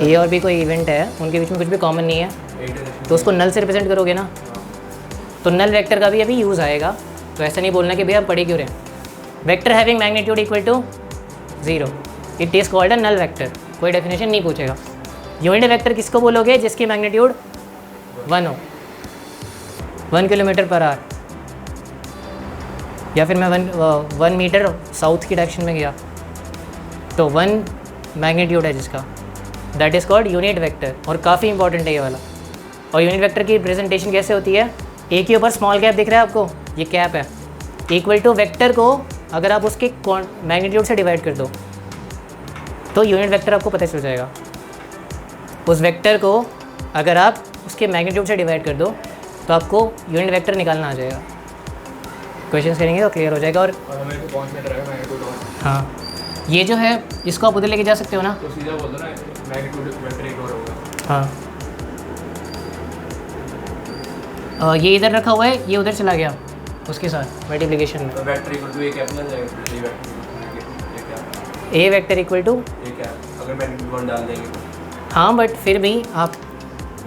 ए और बी कोई इवेंट है, उनके बीच में कुछ भी कॉमन नहीं है, तो उसको नल से रिप्रेजेंट करोगे ना, तो नल वेक्टर का भी अभी यूज़ आएगा। तो ऐसा नहीं बोलना कि भैया आप पढ़े क्यों रहे हैं। Vector having magnitude equal to 0, it is called a null vector, कोई डेफिनेशन नहीं पूछेगा। यूनिट वेक्टर किसको बोलोगे, जिसकी मैग्नीट्यूड 1 हो, 1 किलोमीटर पर आवर, या फिर मैं 1 मीटर साउथ की डायरेक्शन में गया तो 1 मैग्नीट्यूड है जिसका, that is called unit vector, और काफ़ी इंपॉर्टेंट है ये वाला। और यूनिट वेक्टर की प्रेजेंटेशन कैसे होती है, ए के ऊपर स्मॉल कैप दिख रहा है आपको, ये कैप है, इक्वल टू वेक्टर को अगर आप उसके मैग्नीट्यूड से डिवाइड कर दो तो यूनिट वेक्टर आपको पता चल जाएगा। उस वेक्टर को अगर आप उसके मैग्नीट्यूड से डिवाइड कर दो तो आपको यूनिट वेक्टर निकालना आ जाएगा। क्वेश्चंस करेंगे तो क्लियर हो जाएगा। और हमें तो कौन सा रहेगा मैग्नीट्यूड और हाँ, ये जो है इसको आप उधर लेके जा सकते हो ना, तो सीधा बोल दो ना मैग्नीट्यूड वेक्टर इग्नोर होगा। हाँ, ये इधर रखा हुआ है, ये उधर चला गया उसके साथ मल्टीप्लिकेशन में। तो vector equal to A cap ना जाएगा, ये vector A vector equal to ये क्या अगर मैग्नीट्यूड 1 डाल देंगे तो हाँ, बट फिर भी आप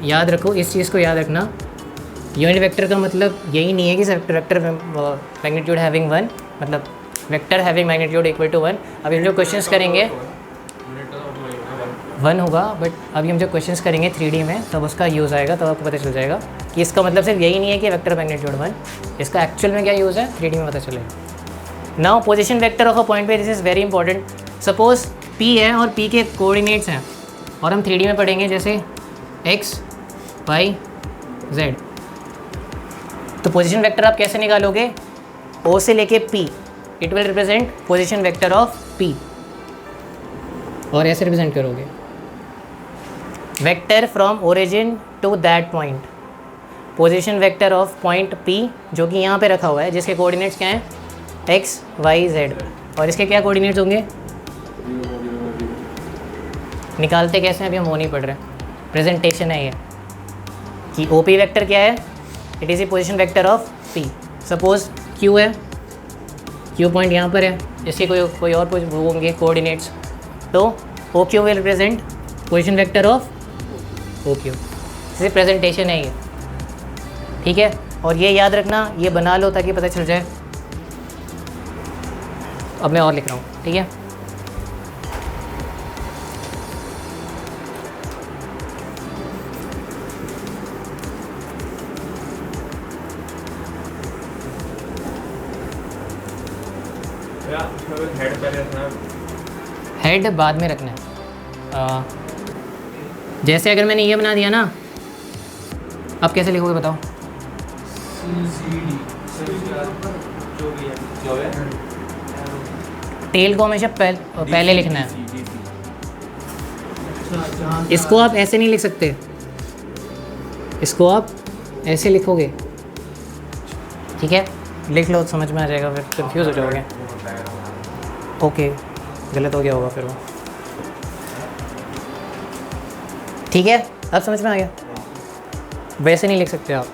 याद रखो, इस चीज़ को याद रखना, यूनिट वेक्टर का मतलब यही नहीं है कि वेक्टर मैग्नीट्यूड हैविंग 1, मतलब vector having magnitude equal to 1। अभी हम जो क्वेश्चंस करेंगे 1 होगा, बट अभी हम जो क्वेश्चंस करेंगे 3D में तब उसका यूज़ आएगा, तब आपको पता चल जाएगा कि इसका मतलब सिर्फ यही नहीं है कि वेक्टर मैग्नीट्यूड 1, इसका एक्चुअल में क्या यूज़ है 3D में पता चलेगा। Now position vector of a point पे, this is very important. Suppose P है और P के कोऑर्डिनेट्स हैं और हम 3D में पढ़ेंगे, जैसे x, y, z। तो पोजीशन वेक्टर आप कैसे निकालोगे, O से लेके P, it will represent position vector of P, और ऐसे रिप्रेजेंट करोगे vector from origin to that point, position vector of point P जो कि यहाँ पे रखा हुआ है, जिसके कोऑर्डिनेट्स क्या हैं x, y, z, और इसके क्या कोऑर्डिनेट्स होंगे, निकालते कैसे हैं अभी हम वो नहीं पढ़ रहे, प्रेजेंटेशन है ये कि OP वेक्टर क्या है, it is a position vector of P। Suppose Q है, Q पॉइंट यहाँ पर है, इसके कोई और वो होंगे कोऑर्डिनेट्स, तो OQ will represent position vector of OQ। इसे प्रेजेंटेशन है ये, ठीक है। और ये याद रखना, ये बना लो ताकि पता चल जाए। अब मैं और लिख रहा हूँ, ठीक है। हेड पहले रखना है, हेड बाद में रखना है, जैसे अगर मैंने ये बना दिया ना, अब कैसे लिखोगे बताओ? CD जो भी है जो है टेल को हमेशा पहले लिखना है। जहाँ इसको आप ऐसे नहीं लिख सकते, इसको आप ऐसे लिखोगे, ठीक है? लिख लो तो समझ में आ जाएगा, फिर कंफ्यूज हो जाओगे। ओके, गलत हो गया होगा फिर वो। ठीक है, अब समझ में आ गया। वैसे नहीं लिख सकते आप।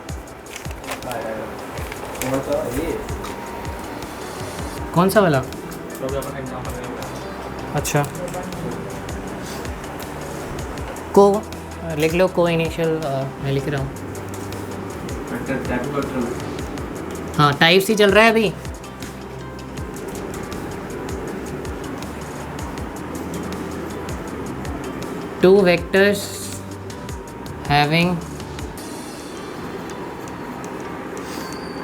कौन सा वाला? अच्छा, को लिख लो, को इनिशियल मैं लिख रहा हूँ। हाँ, टाइप सी चल रहा है अभी। Two vectors having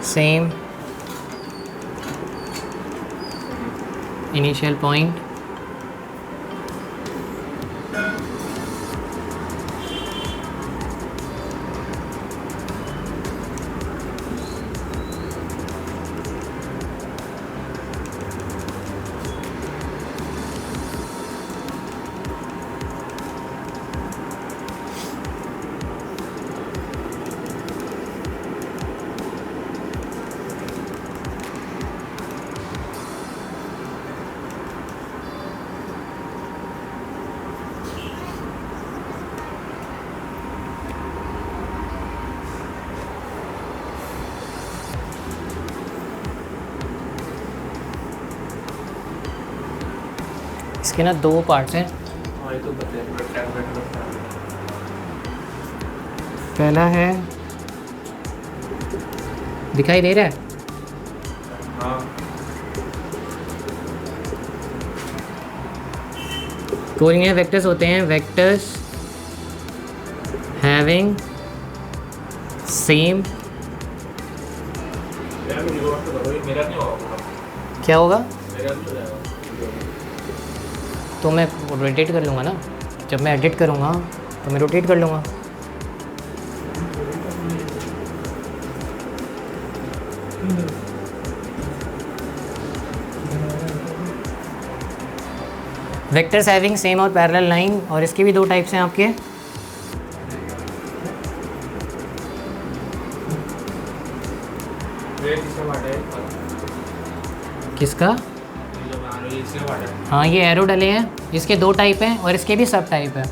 same initial point इसके ना दो पार्ट्स हैं। हाँ, ये तो पहला है, दिखाई दे रहा है? हाँ कोऑर्डिनेट वेक्टर्स होते हैं वेक्टर्स हैविंग सेम। मेरा नहीं होगा, क्या होगा? मेरा नहीं हो जाएगा। तो मैं रोटेट कर लूँगा ना, जब मैं एडिट करूँगा तो मैं रोटेट कर लूँगा। वेक्टर्स हैविंग सेम और पैरेलल लाइन, और इसके भी दो टाइप्स हैं आपके। किसका? हाँ, ये एरो डले हैं, इसके दो टाइप हैं और इसके भी सब टाइप है।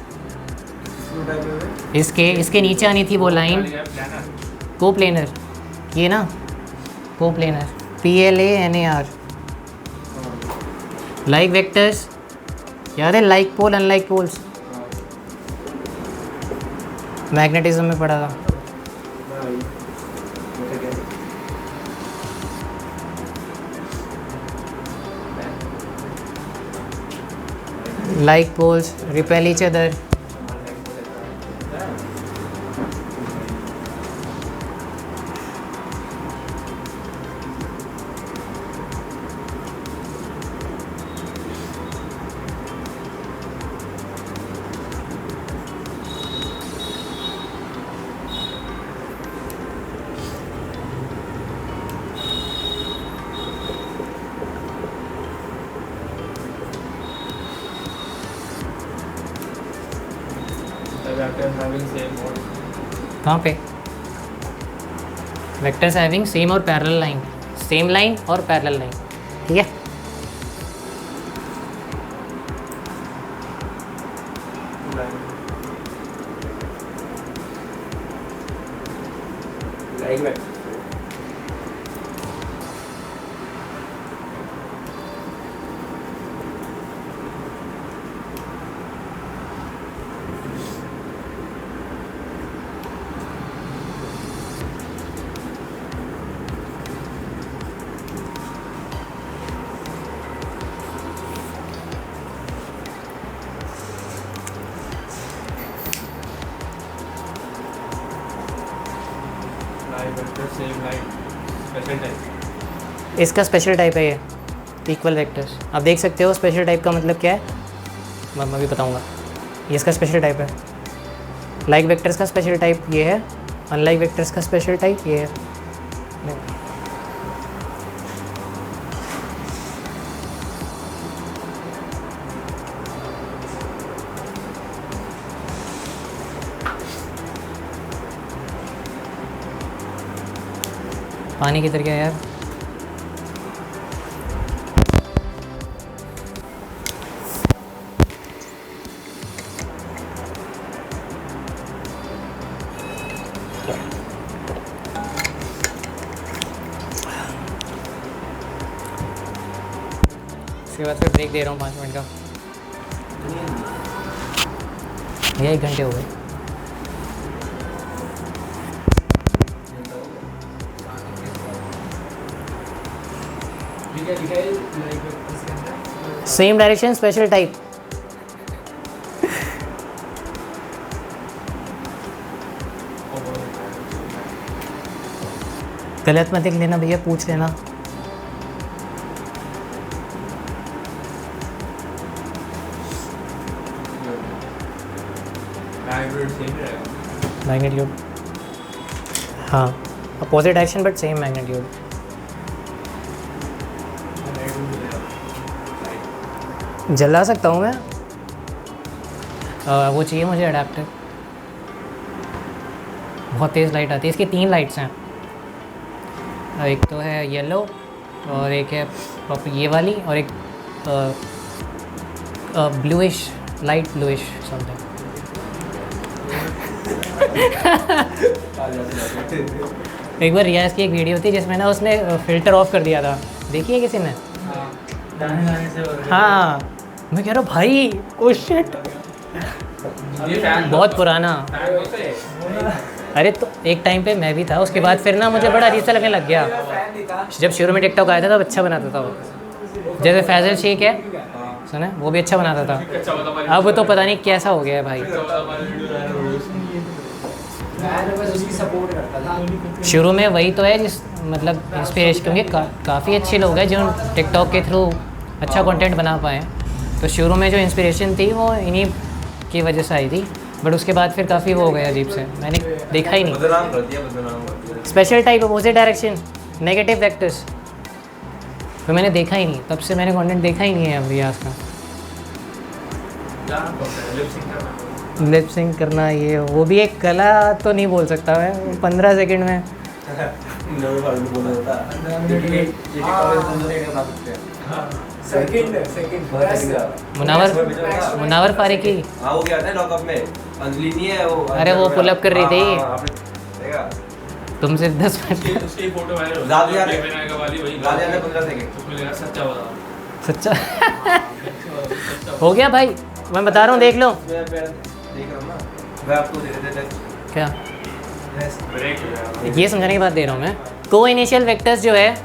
इसके नीचे आनी थी वो लाइन को प्लेनर, ये ना को प्लेनर, PLANAR। लाइक वेक्टर्स याद है, like pole unlike poles, magnetism में पढ़ा था। Like poles repel each other. कहाँ पे? वेक्टर्स हैविंग सेम और पैरेलल लाइन, सेम लाइन और पैरेलल लाइन, ठीक है? इसका स्पेशल टाइप है ये इक्वल वेक्टर्स। आप देख सकते हो स्पेशल टाइप का मतलब क्या है, मैं भी बताऊंगा। ये इसका स्पेशल टाइप है। लाइक वेक्टर्स का स्पेशल टाइप ये है, अनलाइक वेक्टर्स का स्पेशल टाइप ये है। पानी किधर गया यार? उसके बाद फिर ब्रेक दे रहा हूँ 5 मिनट का। भैया 1 घंटे हो गए। Same direction special type. गलत मत लिख लेना भैया, पूछ लेना। मैग्नीट्यूड, हाँ opposite direction but same magnitude. जला सकता हूँ मैं, वो चाहिए मुझे अडेप्टर। बहुत तेज़ लाइट आती है। इसकी 3 लाइट्स हैं, एक तो है येलो और एक है प्रॉपर ये वाली और एक ब्लूइश, लाइट ब्लूइश समथिंग। एक बार रियाज की एक वीडियो थी जिसमें ना उसने फ़िल्टर ऑफ कर दिया था, देखी है किसी ने? दाने से हो रहा है। हाँ मैं कह रहा हूँ भाई ओ शिट, बहुत पुराना। अरे तो एक टाइम पे मैं भी था, उसके बाद फिर ना मुझे बड़ा अजीब सा लगने लग गया। जब शुरू में टिकटॉक आया था तब अच्छा बनाता था वो, जैसे फैजल शेख है सुना, वो भी अच्छा बनाता था। अब तो पता नहीं कैसा हो गया है भाई। उसकी सपोर्ट करता था शुरू में वही तो है जिस मतलब इंस्पिरेशन, क्योंकि काफ़ी अच्छे लोग हैं जो टिकटॉक के थ्रू अच्छा कंटेंट बना पाए। तो शुरू में जो इंस्पिरेशन थी वो इन्हीं की वजह से आई थी, बट उसके बाद फिर काफ़ी वो हो गया अजीब से, मैंने देखा ही नहीं। बदनाम कर दिया। Special type, opposite direction, negative vectors, तो मैंने देखा ही नहीं, तब से मैंने कंटेंट देखा ही नहीं है अभी आज का। लिप सिंक करना ये वो भी एक कला तो नहीं बोल सकता मैं 15 सेकंड में। मुनावर फारिकी, हाँ वो क्या था लॉकअप में, अंजलि नहीं है वो, अरे वो पुल अप कर रही थी। हाँ, देखा? तुमसे 10 मिनट उसकी फोटो वायरल ज़्यादा याद है। 15 सेकंड। उसमें लगा सच्चा बता। सच्चा हो गया भाई, मैं बता रहा हूँ देख लो। देख रहा हूँ ना, मैं आपको दे देते थे। क्या ब्रेक ये समझाने की बात दे रहा हूँ मैं। को इनिशियल वेक्टर्स जो है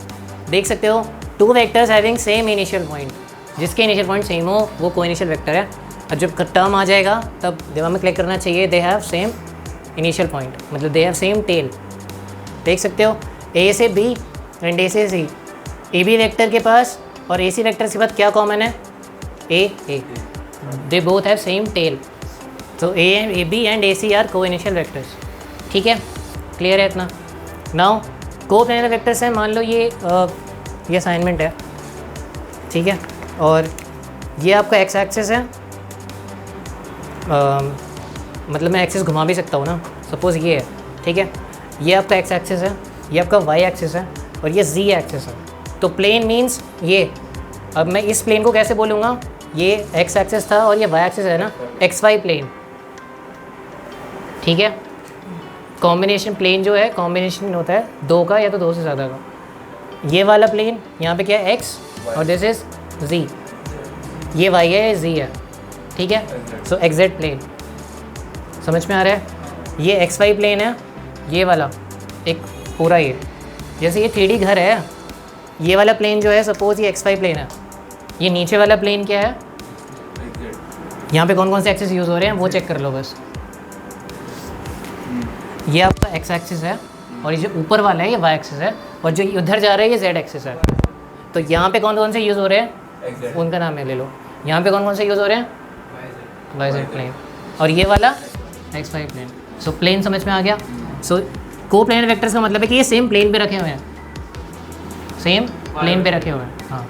देख सकते हो, 2 vectors having same initial point, जिसके इनिशियल पॉइंट सेम हो वो को इनिशियल वेक्टर है। और जब टर्म आ जाएगा तब दिमाग में क्लिक करना चाहिए दे हैव सेम इनिशियल पॉइंट, मतलब दे हैव सेम टेल। देख सकते हो ए से बी एंड ए से सी, ए बी वेक्टर के पास और ए सी वेक्टर के बाद क्या कॉमन है? A they both have same tail, तो A B and A C are को इनिशियल वेक्टर्स। ठीक है, क्लियर है इतना? नाउ को प्लेनर वेक्टर्स हैं, मान लो ये असाइनमेंट है, ठीक है, और ये आपका एक्स एक्सिस है, मतलब मैं एक्सिस घुमा भी सकता हूँ ना, सपोज़ ये है, ठीक है, ये आपका एक्स एक्सिस है, ये आपका वाई एक्सिस है और ये जी एक्सिस है। तो प्लेन मीन्स ये, अब मैं इस प्लेन को कैसे बोलूँगा? ये एक्स एक्सिस था और ये वाई एक्सिस है ना, एक्स वाई प्लेन, ठीक है। कॉम्बिनेशन प्लेन जो है कॉम्बिनेशन होता है 2 का या तो 2 से ज़्यादा का। ये वाला प्लेन यहाँ पे क्या है? एक्स, और दिस इज़ जी, ये वाई है, ये जी है, ठीक है। सो एग्जैक्ट प्लेन समझ में आ रहा है? ये एक्स वाई प्लेन है, ये वाला एक पूरा, ये जैसे ये 3D घर है, ये वाला प्लेन जो है सपोज ये एक्स वाई प्लेन है, ये नीचे वाला प्लेन क्या है? यहाँ पे कौन कौन से एक्सिस यूज़ हो रहे हैं वो चेक कर लो बस। ये आपका एक्स एक्सिस है और ये जो ऊपर वाला है ये वाई एक्सिस है, और जो उधर जा रहा है ये जेड एक्सिस है। तो यहाँ पे कौन कौन से यूज़ हो रहे हैं उनका नाम है ले लो। यहाँ पे कौन कौन से यूज़ हो रहे हैं? वाई जेड प्लेन, और ये वाला xy प्लेन। सो प्लेन समझ में आ गया। सो को प्लेनर वेक्टर्स का मतलब है कि ये सेम प्लेन पे रखे हुए हैं, सेम प्लेन पे रखे हुए हैं। हाँ,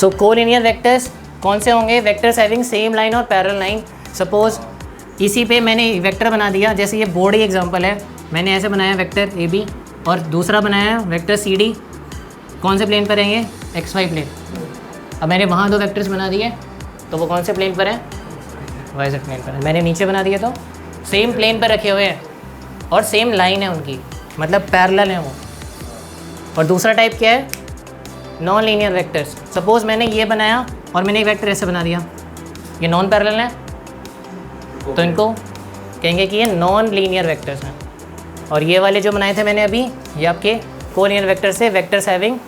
सो को लीनियर वेक्टर्स कौन से होंगे? वेक्टर्स हैविंग सेम लाइन और पैरेलल लाइन। सपोज इसी पे मैंने वेक्टर बना दिया, जैसे ये बोर्ड ही एग्जांपल है, मैंने ऐसे बनाया वेक्टर ए बी और दूसरा बनाया वेक्टर सी डी। कौन से प्लेन पर रहेंगे? XY plane. अब मैंने वहाँ 2 वेक्टर्स बना दिए तो वो कौन से प्लेन पर हैं? YZ प्लेन पर है। मैंने नीचे बना दिए तो सेम प्लेन पर रखे हुए हैं और सेम लाइन है उनकी, मतलब पैरेलल है वो। और दूसरा टाइप क्या है? Non linear vectors. सपोज मैंने ये बनाया और मैंने एक वेक्टर ऐसे बना दिया, ये नॉन पैरेलल है तो इनको कहेंगे कि ये नॉन लीनियर वेक्टर्स हैं। और ये वाले जो बनाए थे मैंने अभी, ये आपके को लीनियर वेक्टर से वेक्टर्स हैविंग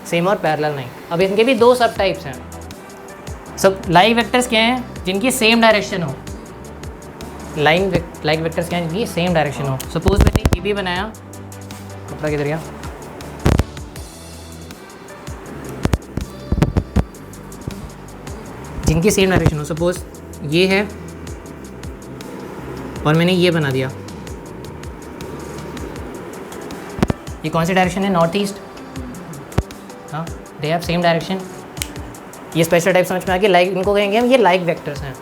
सेम और पैरेलल लाइन। अब इनके भी 2 सब टाइप्स हैं। सब लाइक वेक्टर्स क्या हैं? जिनकी सेम डायरेक्शन हो। लाइक वेक्टर्स क्या हैं? जिनकी सेम डायरेक्शन हो। सपोज मैंने ये भी बनाया, कपड़ा किधर गया? जिनकी सेम डायरेक्शन हो। सपोज ये है और मैंने ये बना दिया, ये कौन सी डायरेक्शन है? North east. हाँ, दे हैव सेम डायरेक्शन। ये स्पेशल टाइप समझ में आ गया। लाइक इनको कहेंगे हम, ये लाइक वेक्टर्स हैं।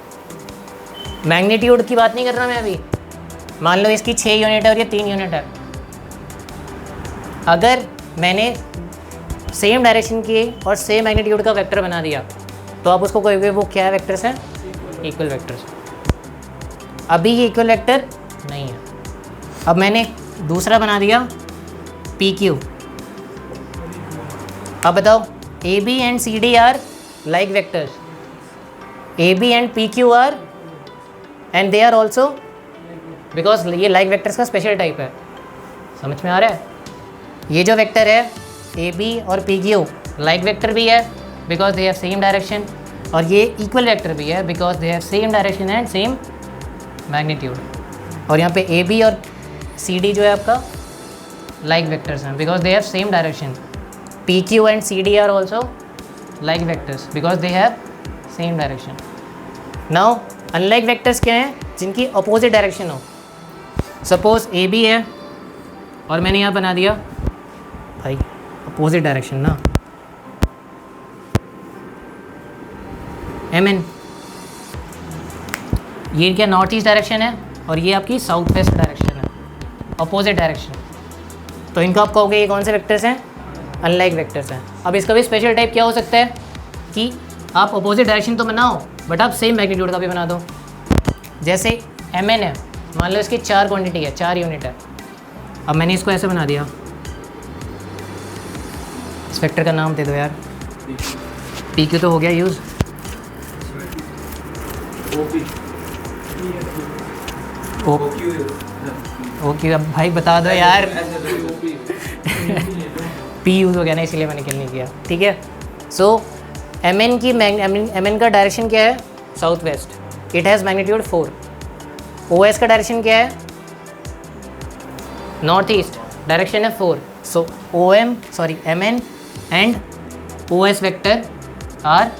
मैग्नीट्यूड की बात नहीं कर रहा मैं अभी। मान लो इसकी 6 यूनिट है और ये 3 यूनिट है। अगर मैंने सेम डायरेक्शन की और सेम मैग्नीट्यूड का वेक्टर बना दिया तो आप उसको कहोगे वो क्या वेक्टर्स हैं? Equal vectors. अभी ये इक्वल वेक्टर नहीं है। अब मैंने दूसरा बना दिया PQ। अब बताओ, AB and CD are like vectors, AB and PQ are and they are also, because ये लाइक वेक्टर्स का स्पेशल टाइप है। समझ में आ रहा है? ये जो वेक्टर है AB और PQ लाइक वेक्टर भी है because they have same direction, और ये इक्वल वेक्टर भी है because they have same direction and same magnitude. और यहाँ पे AB और CD जो है आपका लाइक वेक्टर्स हैं because they have same direction. PQ and CD are also like vectors because they have same direction. Now unlike vectors क्या हैं? जिनकी अपोजिट डायरेक्शन हो। सपोज AB है और मैंने यहाँ बना दिया भाई अपोजिट डायरेक्शन ना, MN। ये क्या नॉर्थ ईस्ट डायरेक्शन है और ये आपकी साउथ वेस्ट डायरेक्शन है, अपोजिट डायरेक्शन। तो इनको आप कहोगे ये कौन से वेक्टर्स हैं? अनलाइक वेक्टर्स हैं। अब इसका भी स्पेशल टाइप क्या हो सकता है कि आप अपोजिट डायरेक्शन तो बनाओ बट आप सेम मैग्नीट्यूड का भी बना दो। जैसे MN है, मान लो इसकी 4 क्वांटिटी है, 4 यूनिट है। अब मैंने इसको ऐसे बना दिया, इस वेक्टर का नाम दे दो यार। PQ तो हो गया यूज़। ओके, अब भाई बता दो यार। P यूज़ हो गया ना, इसीलिए मैंने किल नहीं किया। ठीक है। सो MN का डायरेक्शन क्या है? South west. It has magnitude 4। OS का डायरेक्शन क्या है? North east. डायरेक्शन है 4। So MN and OS vector are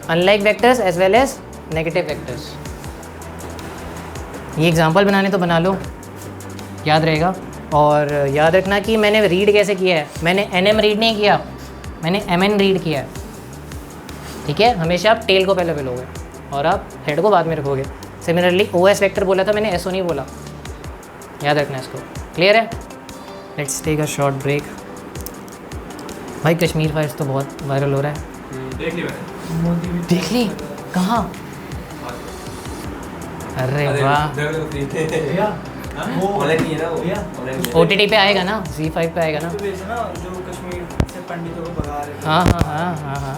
unlike vectors as well as negative vectors. ये एग्जांपल बनाने तो बना लो, याद रहेगा। और याद रखना कि मैंने रीड कैसे किया है। मैंने NM रीड नहीं किया, मैंने MN रीड किया है। ठीक है, हमेशा आप टेल को पहले बोलोगे और आप हेड को बाद में रखोगे। सिमिलरली OS वेक्टर बोला था मैंने, SO नहीं बोला, याद रखना इसको। क्लियर है? Let's take a short break. भाई कश्मीर फाइल्स तो बहुत वायरल हो रहा है। देख ली मैंने। देख ली? कहाँ? अरे वाह, OTT पे आएगा ना, Z5 पे आएगा ना। तो भेजना जो कश्मीर से पंडितों को भगा रहे थे। हाँ,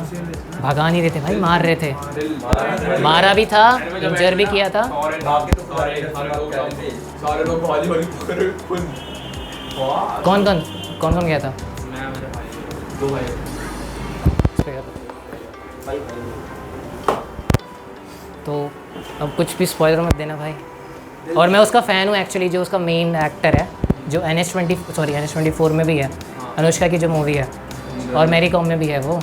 उसे भेजना। भगा नहीं रहे थे भाई, मार रहे थे। मारा भी था, इंजर भी किया था। सारे लोग भाली वाली पकड़ के खुद। कौन कौन गया था? मैं मेरे भाई 2 भाई। तो अब कुछ भी स्पॉइलर मत देना भाई। और मैं उसका फ़ैन हूँ एक्चुअली, जो उसका मेन एक्टर है, जो NH24 में भी है, अनुष्का की जो मूवी है, और मैरी कॉम में भी है वो,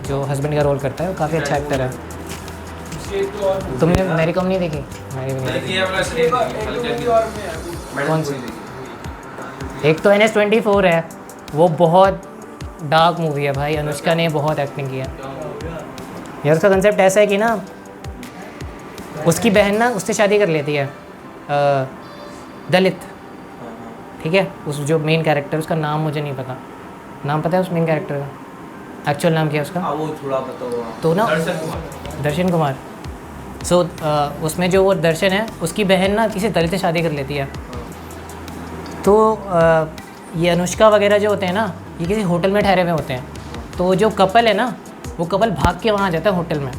जो हस्बैंड का रोल करता है, वो काफ़ी अच्छा एक्टर है। उसके एक तो और movie तुमने है ना। मेरी कम नहीं देखी? मेरी भी नहीं मैंने देखी। ये वाला उसके बाद एक हल्की- movie और में है कुछ। मैंने कौन पूरी सी? देखी। एक तो NS24 है, वो बहुत डार्क मूवी है भाई। अनुष्का ने बहुत एक्टिंग किया यार। उसका कंसेप्ट ऐसा है कि ना उसकी बहन ना उससे शादी कर लेती है, दलित, ठीक है। उस जो मेन कैरेक्टर, उसका नाम मुझे नहीं पता, नाम पता है उस मेन कैरेक्टर का? एक्चुअल नाम क्या है उसका? हाँ वो थोड़ा बताओ। तो ना दर्शन कुमार। दर्शन कुमार। सो उसमें जो वो दर्शन है, उसकी बहन ना किसी दलित से शादी कर लेती है। तो ये अनुष्का वगैरह जो होते हैं ना, ये किसी होटल में ठहरे हुए होते हैं। तो जो कपल है ना, वो कपल भाग के वहाँ आ जाता है होटल में,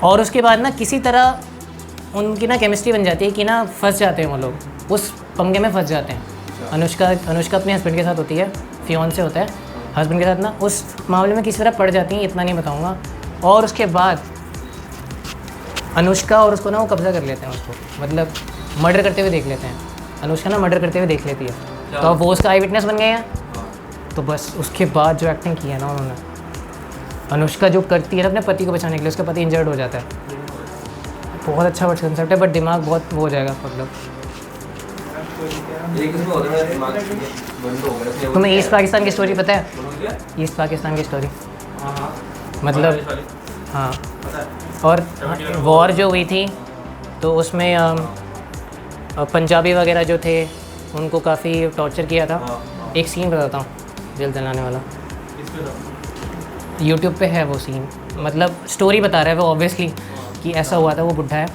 और उसके बाद ना किसी तरह उनकी ना केमिस्ट्री बन जाती है कि ना फंस जाते हैं वो लोग, उस पंगे में फंस जाते हैं। अनुष्का अपने हस्बैंड के साथ होती है, फियोंसे होता है हस्बैंड के साथ ना, उस मामले में किसी तरह पड़ जाती हैं, इतना नहीं बताऊँगा। और उसके बाद अनुष्का और उसको ना वो कब्ज़ा कर लेते हैं उसको, मतलब मर्डर करते हुए देख लेते हैं। अनुष्का ना मर्डर करते हुए देख लेती है, तो अब वो उसका आई विटनेस बन गए हैं। तो बस उसके बाद जो एक्टिंग की है ना उन्होंने, अनुष्का जो करती है ना अपने पति को बचाने के लिए, उसका पति इंजर्ड हो जाता है। बहुत अच्छा बट कंसेप्ट है, बट दिमाग बहुत वो हो जाएगा मतलब। एक इसमें होता है मेरा दिमाग बंद हो गया इसलिए वो- तुम्हें ईस्ट पाकिस्तान की स्टोरी पता है? बोलो क्या? ईस्ट पाकिस्तान की स्टोरी, हाँ हाँ मतलब बांग्लादेश वाली। हाँ। पता है। और वॉर जो हुई थी तो उसमें पंजाबी वगैरह जो थे उनको काफ़ी टॉर्चर किया था। हाँ, हाँ। एक सीन बताता हूँ दिल जलाने वाला, इसमें तो- यूट्यूब पे है वो सीन, मतलब स्टोरी बता रहा है वो ऑब्वियसली कि ऐसा हुआ था। वो बुढ़ा है,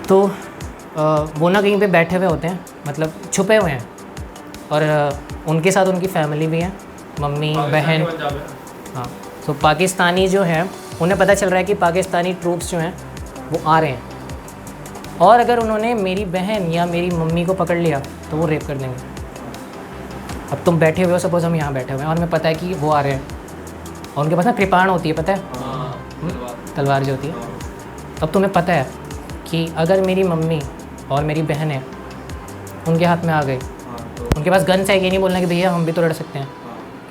तो वो ना कहीं पे बैठे हुए होते हैं, मतलब छुपे हुए हैं, और उनके साथ उनकी फैमिली भी है, मम्मी बहन। हाँ, तो पाकिस्तानी जो है उन्हें पता चल रहा है कि पाकिस्तानी ट्रूप्स जो हैं वो आ रहे हैं, और अगर उन्होंने मेरी बहन या मेरी मम्मी को पकड़ लिया तो वो रेप कर देंगे। अब तुम बैठे हुए हो, सपोज हम यहाँ बैठे हुए हैं और हमें पता है कि वो आ रहे हैं, और उनके पास ना कृपाण होती है, पता है, तलवार जो होती है। अब तुम्हें पता है कि अगर मेरी मम्मी और मेरी बहन है उनके हाथ में आ गई, हाँ, तो उनके पास गन्स है, ये नहीं बोलना कि भैया हम भी तो लड़ सकते हैं,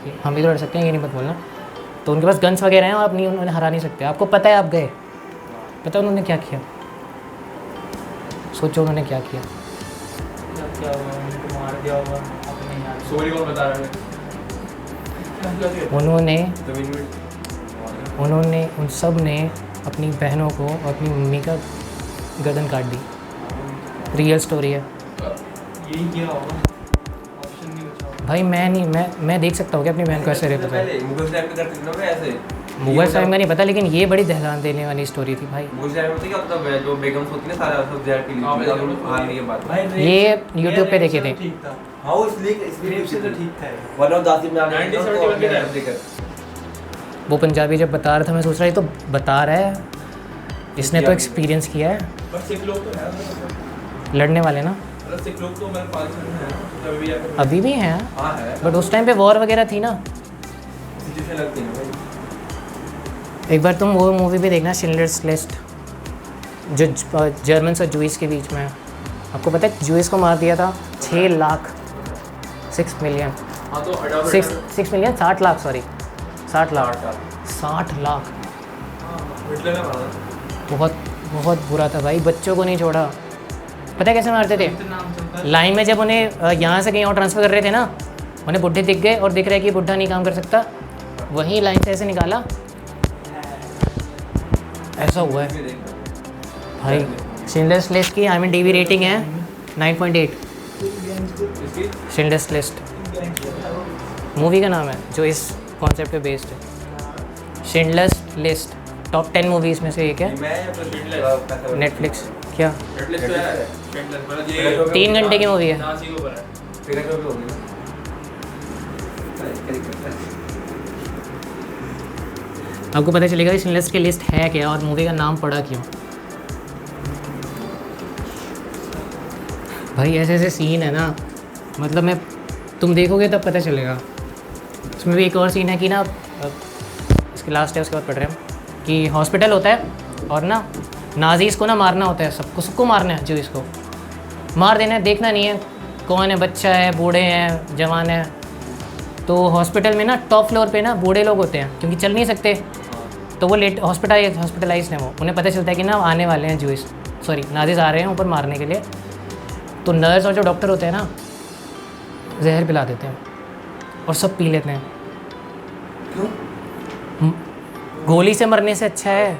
कि हम भी तो लड़ सकते हैं, ये नहीं मत बोलना। तो उनके पास गन्स वगैरह हैं और आप नहीं उन्होंने हरा नहीं सकते। आपको पता है आप गए, पता है उन्होंने क्या किया? सोचो उन्होंने क्या किया। क्या हुआ, उनको मार दिया होगा अपने यहाँ। स्टोरी कौन बता रहा है? उन्होंने उन सब ने अपनी बहनों को और अपनी मम्मी का गर्दन काट दी। रियल स्टोरी है यही किया होगा, ऑप्शन नहीं बचा होगा। भाई। मैं देख सकता हूँ कि अपनी बहन को ऐसे रेप होता है। पहले मुगल टाइम पे करते थे ना वे ऐसे। मुगल टाइम का नहीं पता, लेकिन ये बड़ी दहलान देने वाली स्टोरी थी भाई। मुगल टाइम में क्या होता है, जो बेगम्स होती है ना सारा सब जहर पी लेती है हारने के बाद। भाई ये रेप- YouTube पे रेप देखे से थे। तो ठीक था, हाँ वो इसलिए रेप से तो ठीक था ये। वन ऑफ दासिम में आने 1971 के टाइम लेकर वो पंजाबी जब बता रहा था, मैं सोच रहा ये तो बता रहा है, इसने तो एक्सपीरियंस किया है। पर सिख लोग तो है मतलब लड़ने वाले ना सिख लोग तो हमारे पाकिस्तान में है ना, तो अभी भी आके अभी भी हैं, हाँ है बट उस टाइम पे वॉर वगैरह थी ना। सिचुएशन लगती है ना भाई। एक बार तुम वो मूवी भी देखना, शिंडलर्स लिस्ट, जो जर्मन्स और जूइस के बीच में है। आपको पता है जूइस को मार दिया था 6 लाख, 6 मिलियन, हाँ तो adopt 6 million 60 lakh, sorry 60 lakh, 60 lakh. Hitler ने मारा बहुत बहुत बुरा था भाई, बच्चों को नहीं छोड़ा। पता है कैसे मारते थे? नाम चलता है। लाइन में जब उन्हें यहाँ से कहीं और ट्रांसफ़र कर रहे थे ना, उन्हें बुढ़े दिख गए और दिख रहा है कि बुढ़ा नहीं काम कर सकता, वहीं लाइन से ऐसे निकाला, ऐसा हुआ है भाई। शिंडलर्स लिस्ट की IMDb रेटिंग है 9.8। इसकी शिंडलर्स लिस्ट मूवी का नाम है जो इस कॉन्सेप्ट पे बेस्ड है। शिंडलर्स लिस्ट टॉप 10 मूवीज़ में से एक है, मैं या फिर हिटलर नेटफ्लिक्स। क्या नेटफ्लिक्स पे है हिटलर मतलब ये 3 घंटे की मूवी है। नाजी के ऊपर है। फिगर जो भी होगी ना आपको पता चलेगा कि शिंडलर्स की लिस्ट है क्या और मूवी का नाम पड़ा क्यों। भाई ऐसे ऐसे सीन है ना, मतलब मैं तुम देखोगे तब पता चलेगा। इसमें भी एक और सीन है कि ना, इसके लास्ट है उसके बाद पढ़ रहे हैं कि हॉस्पिटल होता है और ना नाजीज़ को ना मारना होता है, सबको मारना है, जो इसको मार देना है, देखना नहीं है कौन है, बच्चा है, बूढ़े हैं, जवान है। तो हॉस्पिटल में ना टॉप फ्लोर पे ना बूढ़े लोग होते हैं क्योंकि चल नहीं सकते, तो वो हॉस्पिटलाइज हैं वो, उन्हें पता चलता है कि ना आने वाले हैं जूस, सॉरी नाजिस आ रहे हैं ऊपर मारने के लिए। तो नर्स और जो डॉक्टर होते हैं ना जहर पिला देते हैं और सब पी लेते हैं। क्यों? गोली से मरने से अच्छा है।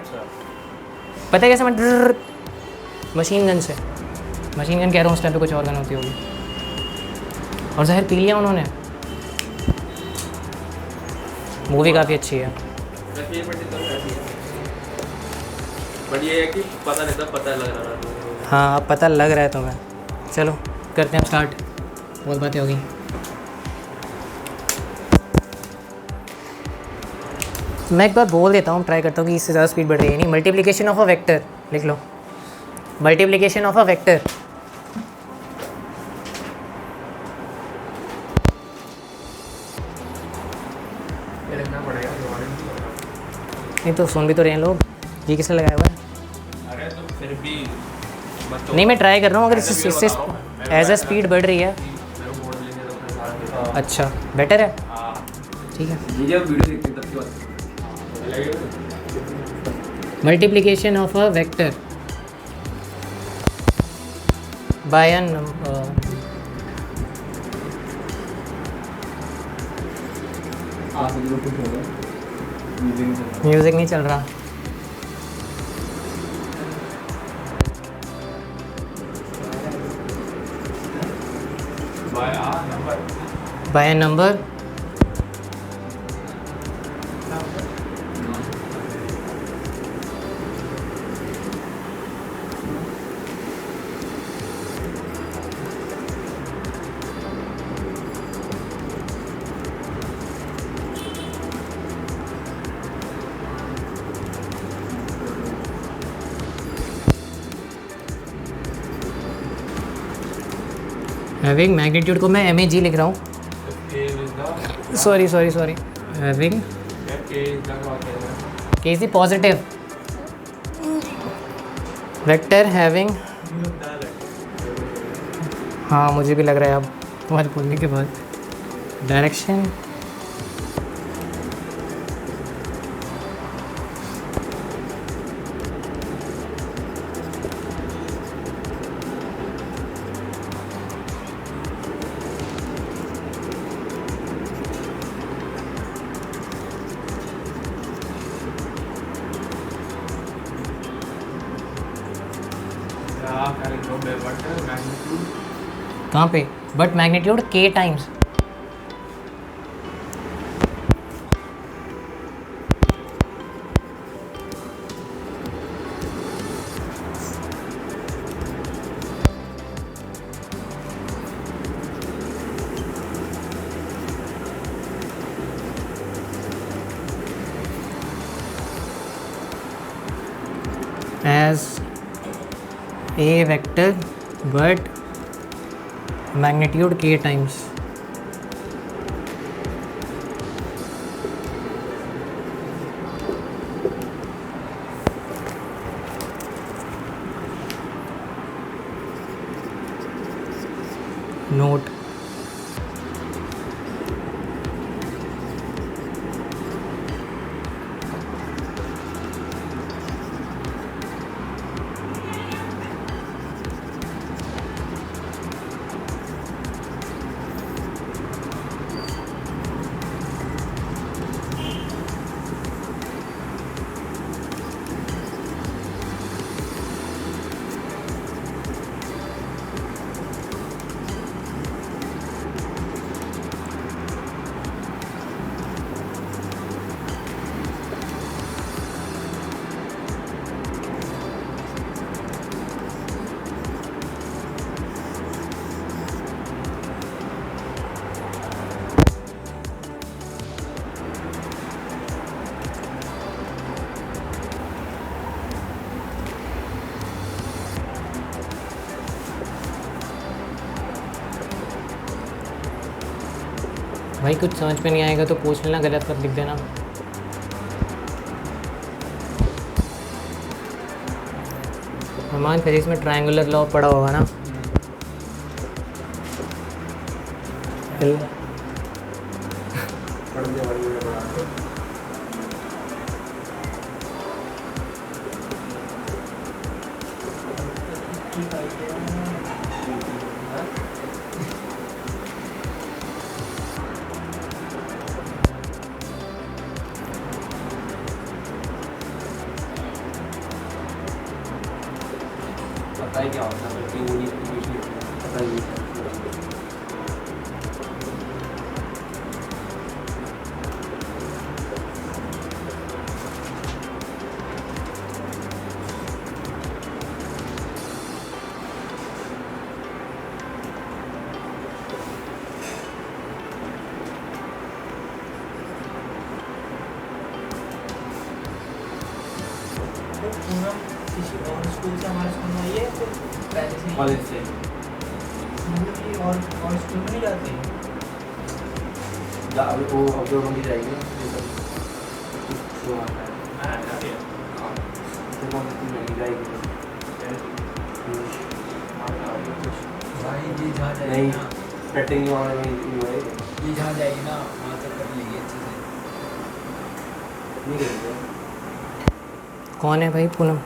पता है कैसे? मशीन गन से। मशीन गन कह रहा हूँ, उस टाइम पे कुछ और गन होती होगी। और जहर पी लिया उन्होंने। मूवी काफ़ी अच्छी है। वैसे ये पढ़ने तो ऐसी है, बट ये है कि पता नहीं था, पता लग रहा था। हाँ अब पता लग रहा है तुम्हें। चलो करते हैं स्टार्ट, बहुत बातें होगी। मैं एक बार बोल देता हूँ, ट्राई करता हूँ कि इससे ज़्यादा स्पीड बढ़ रही है नहीं। मल्टीप्लिकेशन ऑफ अ वेक्टर लिख लो। Multiplication of a vector. ये लिखना पड़ेगा, रिकॉर्डिंग नहीं होगा। नहीं तो सुन भी तो रहे हैं लोग। ये किसने लगाया हुआ है? अरे तो फिर भी मत तो नहीं मैं ट्राई कर रहा हूँ, अगर ऐसे इससे भी बता रहा हूँ मैं। एज अ स्पीड बढ़ रही है। मेरे को बोर्ड लेके तो अपने साथ में। अच्छा बेटर है, हाँ ठीक है। ये जब वीडियो देखते तब की बात है। Multiplication of a vector by N आप लोग कुछ होगा म्यूज़िक नहीं चल रहा। By number by N number having magnitude को मैं एम ए जी लिख रहा हूँ। Sorry having K is the positive vector having. हाँ मुझे भी लग रहा है अब तुम्हारे बोलने के बाद। डायरेक्शन कहाँ पे? But magnitude K times as a vector but magnitude k times. Note भाई कुछ समझ में नहीं आएगा तो पूछ लेना, गलत मत लिख देना। हमारे फिजिक्स में ट्रायंगुलर लॉ पढ़ा होगा ना। पता ही क्या होता है कि वो नहीं पता ही नहीं। पूनम किसी और स्कूल से हमारे स्कूल में आई है फिर पहले से ही? कॉलेज से पूरी और स्कूल में नहीं जाती? अब वो ऑब्जर्व की जाएगी ना ये सब तो आता है। हाँ तो कौन सी मिल जाएगी भाई ये जहाँ नहीं जाएगी ना, पेटिंग वाले में हुआ है ये जहाँ जाएगी ना वहाँ तक कर लेगी अच्छे से। नहीं करेंगे कौन है भाई पूनम?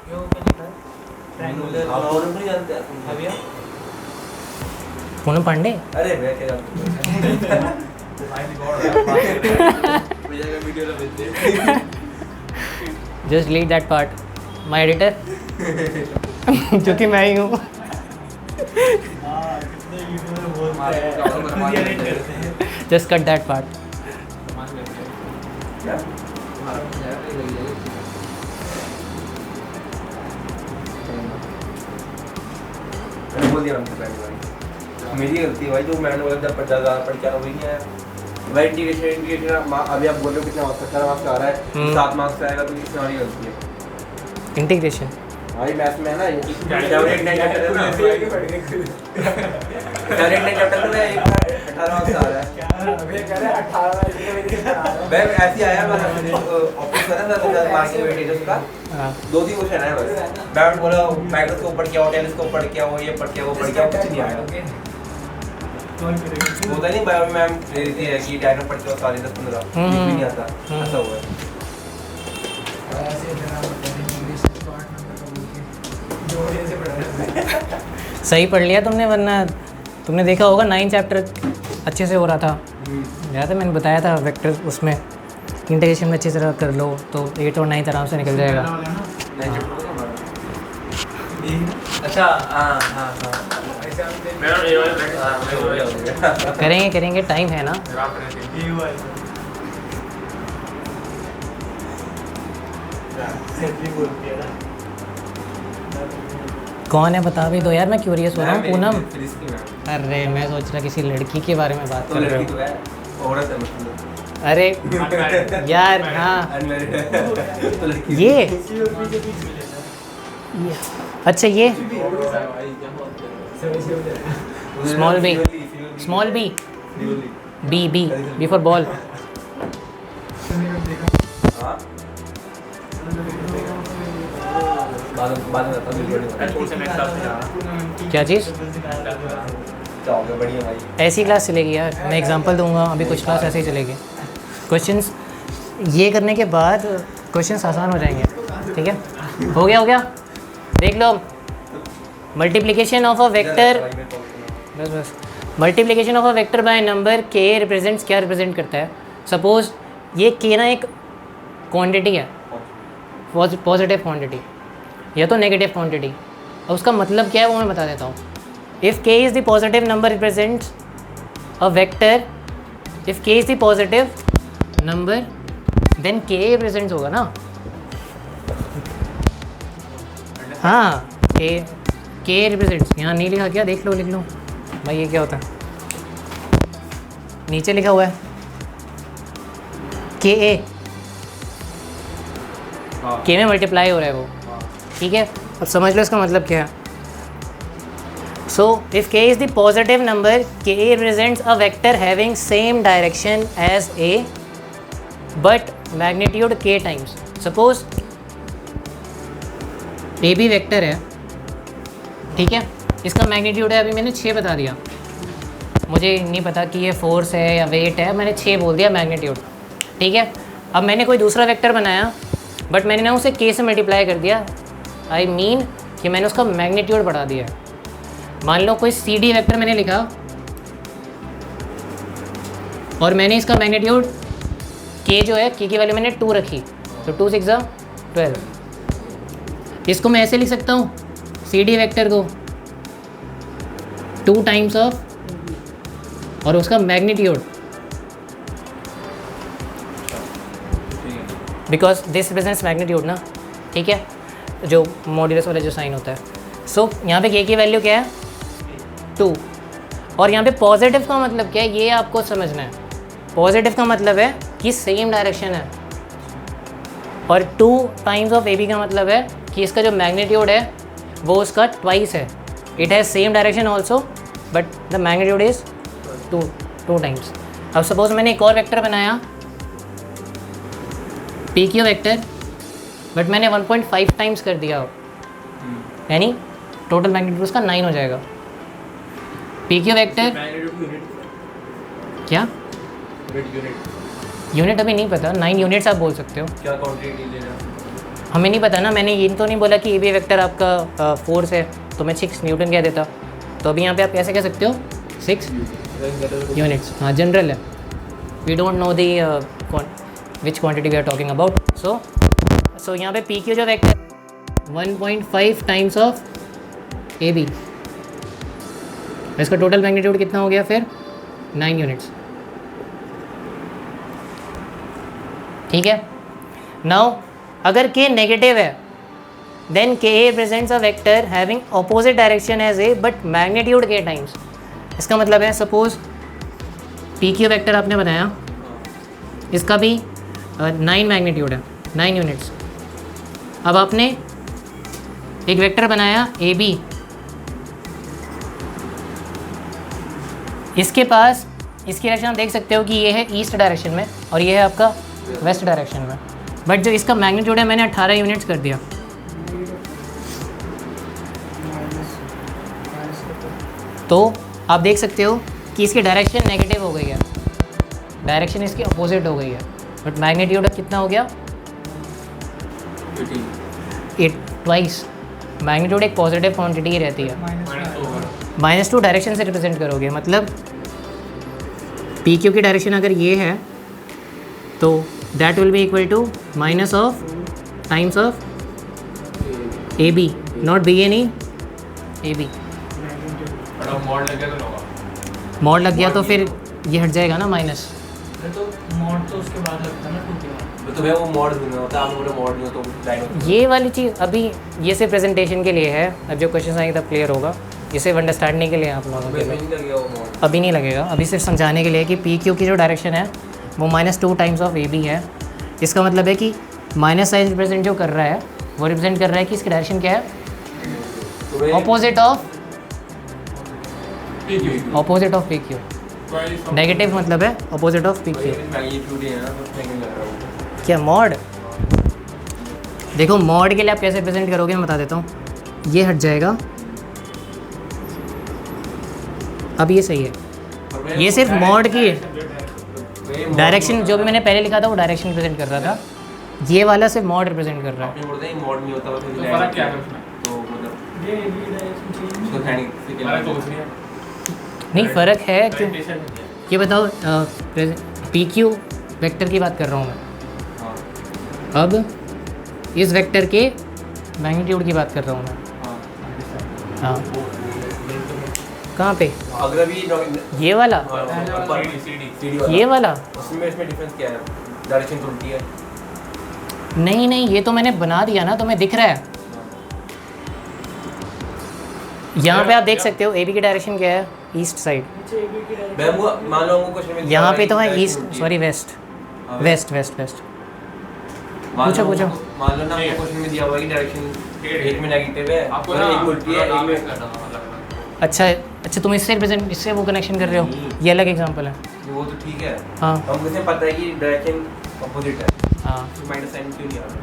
ये वो क्या लिखा है? ट्रायंगुलर आप और नहीं जानते हैं भैया पूनम पांडे? अरे मैं क्या जानता हूँ भाई रिकॉर्ड मुझे का वीडियो ला भेजते। Just lead that part my editor जो कि मैं ही हूँ। हाँ कितने वीडियो में बोलते हैं खुद एडिट करते हैं। Just cut that part. क्या हमारा कुछ है नहीं लगी जाएगी। मैंने बोल दिया उनसे पहले भाई मेरी गलती है भाई जो मैंने बोला जब ज़्यादा पढ़ के वही नहीं आया भाई इंटीग्रेशन अभी आप बोल रहे हो कितना 70 मार्क्स आ रहा है 7 मार्क्स आएगा तो इसमें हमारी गलती है इंटीग्रेशन भाई मैथ्स में है ना डायरेक्ट नहीं चैप्टर है ना डायरेक्ट नहीं चैप्टर में 18 मार्क्स आ रहा है अभी कह रहे 18 मैं ऐसे ही आया मैं ऑफिस में ना तो मार्किंग वेटेज उसका हाँ 2-3 क्वेश्चन है बस मैं बोला माइक्रोस्कोप पढ़ के आओ टेलीस्कोप पढ़ के आओ ये पढ़ के आओ वो पढ़ के आओ कुछ नहीं आया कौन करेगा? होता नहीं बायो मैम दे देती है कि डायग्राम पढ़ के आओ सारे 10-15 कुछ भी नहीं आता ऐसा हुआ है ऐसे जरा इंग्लिश 8 नंबर का बोल के जो ऐसे पढ़ा रहे थे। सही पढ़ लिया तुमने, वरना तुमने देखा होगा 9 चैप्टर अच्छे से हो रहा था याद है, मैंने बताया था वेक्टर उसमें इंटीग्रेशन में अच्छी तरह कर लो तो 8 और 9 आराम से निकल जाएगा। नहीं चैप्टर होगा हमारा अच्छा हाँ हाँ हाँ ऐसे हम मेरा ये वाला करेंगे करेंगे, टाइम है ना। ये हुआ है सच्ची बोलती है ना। कौन है बता भी दो यार, मैं क्यूरियस हो रहा हूँ। पूनम? फिजिक्स की मैम अरे मैं सोच रहा किसी लड़की के बारे में बात तो कर रहे लड़की हो। तो है औरत है मतलब अरे यार हाँ अनमैरिड है तो लड़की ये इसी और पीछे पीछे मिले था। अच्छा ये भाई क्या small B, small B, B B B for ball. हाँ बाद में बताता हूँ क्या चीज़? क्या हो गया बढ़िया भाई ऐसी क्लास चलेगी यार, मैं एग्जांपल दूंगा, अभी कुछ क्लास ऐसे ही चलेगी। क्वेश्चंस ये करने के बाद क्वेश्चंस आसान हो जाएंगे। ठीक है, हो गया देख लो। मल्टीप्लिकेशन ऑफ अ वेक्टर, बस multiplication of a vector by number के रिप्रेजेंट्स, क्या रिप्रेजेंट करता है? सपोज ये के ना एक क्वांटिटी है, पॉजिटिव क्वांटिटी या तो नेगेटिव क्वांटिटी, और उसका मतलब क्या है वो मैं बता देता हूँ। If k is the positive number represents a vector, if k is the positive number then के रिप्रेजेंट्स होगा ना। हाँ के रिप्रेजेंट्स, यहाँ नहीं लिखा क्या? देख लो, लिख लो भाई, ये क्या होता है? नीचे लिखा हुआ है के ए, के में मल्टीप्लाई हो रहा है वो। ठीक है, अब समझ लो इसका मतलब क्या है। So if K is the positive number, K A represents a vector having same direction as A but magnitude K times. Suppose A भी वेक्टर है, ठीक है, इसका मैग्नीट्यूड है, अभी मैंने 6 बता दिया, मुझे नहीं पता कि ये फोर्स है या वेट है, मैंने 6 बोल दिया मैग्नीट्यूड। ठीक है, अब मैंने कोई दूसरा वेक्टर बनाया बट मैंने ना उसे के से मल्टीप्लाई कर दिया। आई मीन कि मैंने उसका मैग्नीट्यूड बढ़ा दिया है। मान लो कोई सी डी वेक्टर मैंने लिखा और मैंने इसका मैग्नीट्यूड के जो है के की वैल्यू मैंने 2 रखी, तो 2 6 12। इसको मैं ऐसे लिख सकता हूँ सी डी वेक्टर को 2 टाइम्स ऑफ और उसका magnitude, because this represents magnitude ना, ठीक है, जो मॉड्यूलस वाला जो साइन होता है। सो यहाँ पे के की वैल्यू क्या है 2, और यहाँ पे पॉजिटिव का मतलब क्या है ये आपको समझना है। पॉजिटिव का मतलब है कि सेम डायरेक्शन है, और 2 टाइम्स ऑफ ए बी का मतलब है कि इसका जो मैग्नीट्यूड है वो उसका ट्वाइस है। It has same direction also but the magnitude is 2 times. अब सपोज मैंने एक और वेक्टर बनाया पी क्यू वेक्टर, बट मैंने 1.5 टाइम्स कर दिया हो, यानी टोटल मैग्नीट्यूड उसका 9 हो जाएगा। पी क्यू वेक्टर क्या यूनिट अभी नहीं पता, 9 यूनिट्स आप बोल सकते हो, क्या क्वांटिटी ले रहा है? हमें नहीं पता ना। मैंने ये तो नहीं बोला कि ए बी वेक्टर आपका फोर्स है तो मैं 6 न्यूटन कह देता, तो अभी यहाँ पे आप कैसे कह सकते हो 6 यूनिट्स। हाँ जनरल है, we don't know the which quantity we are talking about. So यहाँ पे पी क्यू जो vector 1.5 times of A B, इसका टोटल मैग्नीट्यूड कितना हो गया फिर 9 यूनिट्स, ठीक है। नाउ अगर के नेगेटिव है देन के represents a vector having opposite direction as A but magnitude K times. इसका मतलब है सपोज पी क्यू वेक्टर आपने बनाया, इसका भी 9 मैग्नीट्यूड है, 9 यूनिट्स। अब आपने एक वेक्टर बनाया ए बी, इसके पास इसकी डायरेक्शन आप देख सकते हो कि ये है ईस्ट डायरेक्शन में और ये है आपका वेस्ट डायरेक्शन में, बट जो इसका मैग्नीट्यूड है मैंने 18 यूनिट्स कर दिया। तो आप देख सकते हो कि इसकी डायरेक्शन नेगेटिव हो गई है, डायरेक्शन इसकी अपोजिट हो गई है, बट मैग्नीट्यूड कितना हो गया 8 ट्वाइस। मैग्नीट्यूड एक पॉजिटिव क्वांटिटी ही रहती है, -2 डायरेक्शन से रिप्रेजेंट करोगे, मतलब पी क्यू की डायरेक्शन अगर ये है तो that will be equal to minus of times of A B, not B A नहीं ए बी। मॉड लग गया तो फिर ये हट जाएगा ना माइनस। तो मॉड तो उसके बाद लगता है ना 2 के बाद। तो भैया वो मॉड नहीं होता, आप बोल रहे मॉड नहीं होता तो लाइन होती है। ये वाली चीज़ अभी ये सिर्फ प्रेजेंटेशन के लिए है, अब जो क्वेश्चन आएंगे तब क्लियर होगा, ये सिर्फ अंडरस्टैंडिंग के लिए आप लोगों के लिए, नहीं लगेगा वो मॉड। अभी नहीं लगेगा, अभी सिर्फ समझाने के लिए कि पी क्यू की जो डायरेक्शन है वो -2 टाइम्स ऑफ ए बी है। इसका मतलब है कि माइनस साइज रिप्रेजेंट जो कर रहा है वो रिप्रेजेंट कर रहा है कि इसकी डायरेक्शन क्या है opposite of P Q. Negative मतलब है ऑपोजिट ऑफ पी क्यू। क्या मॉड, देखो मॉड के लिए आप कैसे रिप्रेजेंट करोगे मैं बता देता हूँ। ये हट जाएगा, अब ये सही है, ये सिर्फ मॉड की डायरेक्शन जो भी मैंने पहले लिखा था वो डायरेक्शन रिप्रेजेंट कर रहा था, ये वाला सिर्फ मॉड रिप्रेजेंट कर रहा है। आपने बोलते हैं मॉड नहीं होता, तो फर्क क्या है उसमें? तो मतलब ये डायरेक्शन चेंज उसको खैनी से क्या फर्क तो कुछ नहीं है। नहीं फ़र्क है कि Orientation नहीं है। ये बताओ पी क्यू वेक्टर की बात कर रहा हूँ मैं, हाँ अब इस वेक्टर के मैग्नीट्यूड की बात कर रहा हूँ मैं। हाँ कहाँ पे, अगर अभी ये वाला सीडी ये वाला उसमें इसमें डिफरेंस क्या है? डायरेक्शन तो उल्टी है। नहीं नहीं, ये तो मैंने बना दिया ना, तुम्हें दिख रहा है। यहाँ पे आप देख सकते हो ए बी की डायरेक्शन क्या है ईस्ट साइड, नीचे AB की डायरेक्शन। मैं वो मान लो क्वेश्चन में यहाँ पे तो है east sorry west west west west. पूछो पूछो। मान लो ना आपको क्वेश्चन में दिया हुआ है कि डायरेक्शन एक में नेगेटिव है आपको और ना एक उल्टी है, एक में अच्छा अच्छा, तुम इससे रिप्रेजेंट इससे वो कनेक्शन कर रहे हो, ये अलग एग्जांपल है। वो तो ठीक है। हाँ हमको से पता है कि डायरेक्शन अपोजिट है, हाँ तो माइनस साइन क्यों नहीं आ रहा?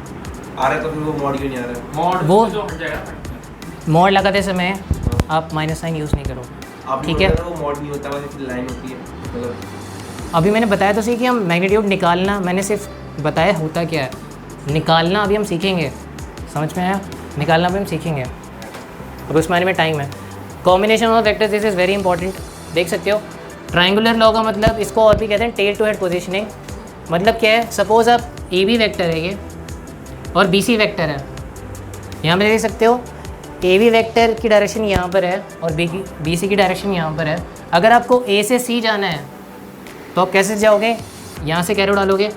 आ रहा है तो फिर वो मॉड क्यों नहीं आ रहा है? मॉड वो- जो हट जाएगा। मॉड लगाते समय आप माइनस साइन यूज़ नहीं करो। आप ठीक ठीक है। है, वो मॉड नहीं होता, बस एक लाइन होती है मतलब। अभी मैंने बताया तो सही कि हम मैग्नीट्यूड निकालना, मैंने सिर्फ बताया होता क्या है, निकालना अभी हम सीखेंगे, समझ में आया? निकालना अभी हम सीखेंगे। अब उस मायने में टाइम है। Combination of vectors this is very important. देख सकते हो ट्रायंगुलर लॉ का मतलब, इसको और भी कहते हैं टेल टू हेड पोजीशनिंग। मतलब क्या है, सपोज आप ए बी वैक्टर है ये और बी सी वैक्टर है, यहाँ पे देख सकते हो ए बी वैक्टर की डायरेक्शन यहाँ पर है और बी सी की डायरेक्शन यहाँ पर है। अगर आपको ए से सी जाना है तो आप कैसे जाओगे, यहाँ से कैरो डालोगे।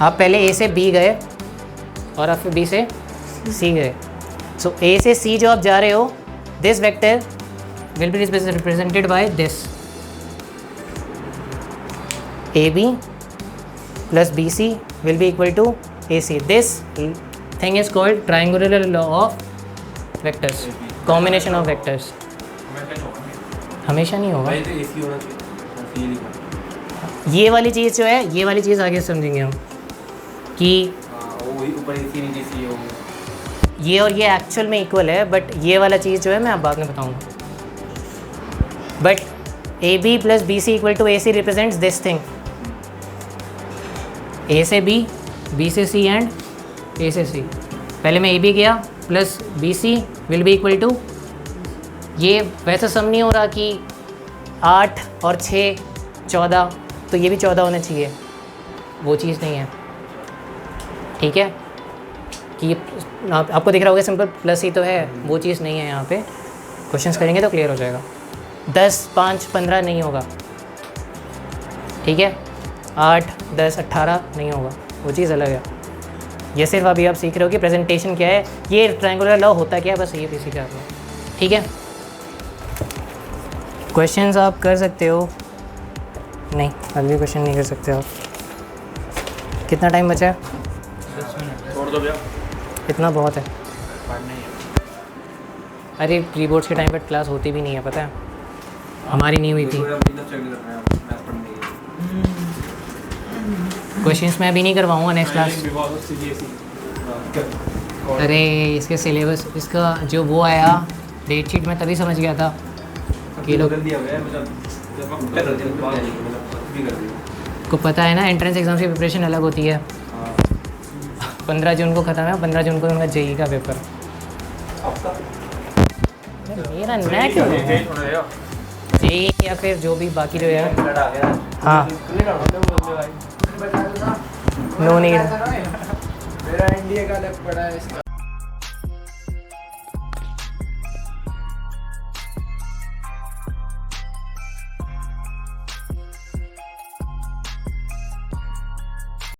आप पहले ए से बी गए और आप फिर बी से सी गए। सो ए से सी जो आप जा रहे हो, this vector will be represented by this A B plus B C will be equal to A C. This thing is called triangular law of vectors, combination of vectors. हमेशा नहीं होगा। भाई तो एसी होना चाहिए, ये लिखा। ये वाली चीज़ जो है, ये वाली चीज़ आगे समझेंगे हम कि वो वही ऊपर एसी नीचे सी होगा। ये और ये एक्चुअल में इक्वल है, बट ये वाला चीज़ जो है मैं आप बाद में बताऊंगा। But A B plus B C equal to A C represents this thing, A से बी से सी एंड ए से सी। पहले मैं ए बी गया plus B C will be equal to, ये वैसा सम नहीं हो रहा कि 8 और 6 14, तो ये भी 14 होना चाहिए, वो चीज़ नहीं है। ठीक है कि आपको दिख रहा होगा सिंपल प्लस ही तो है, वो चीज़ नहीं है। यहाँ पे क्वेश्चंस करेंगे तो क्लियर हो जाएगा। 10 5 15 नहीं होगा, ठीक है। 8 10 18 नहीं होगा, वो चीज़ अलग है। ये सिर्फ अभी आप सीख रहे हो कि प्रेजेंटेशन क्या है, ये ट्रायंगुलर लॉ होता क्या है, बस ये बेसिक है आपको, ठीक है। क्वेश्चंस आप कर सकते हो, नहीं अगले क्वेश्चन नहीं कर सकते आप। कितना टाइम बचा है? छोड़ दो भैया, इतना बहुत है। पढ़ना ही है। अरे प्री बोर्ड्स के टाइम पर क्लास होती भी नहीं है, पता है, हमारी नहीं हुई थी। क्वेश्चंस मैं अभी नहीं करवाऊँगा नेक्स्ट क्लास। अरे इसके सिलेबस, इसका जो वो आया डेट शीट में तभी समझ गया था कि लोग को पता है ना, एंट्रेंस एग्जाम की प्रिपरेशन अलग होती है। 15 जून को ख़त्म है, 15 जून को उनका जेई का पेपर। मेरा ना क्यों जेई या फिर जो भी बाकी जो है, हाँ नो नीड। मेरा एनडीए का अलग पड़ा है इसका।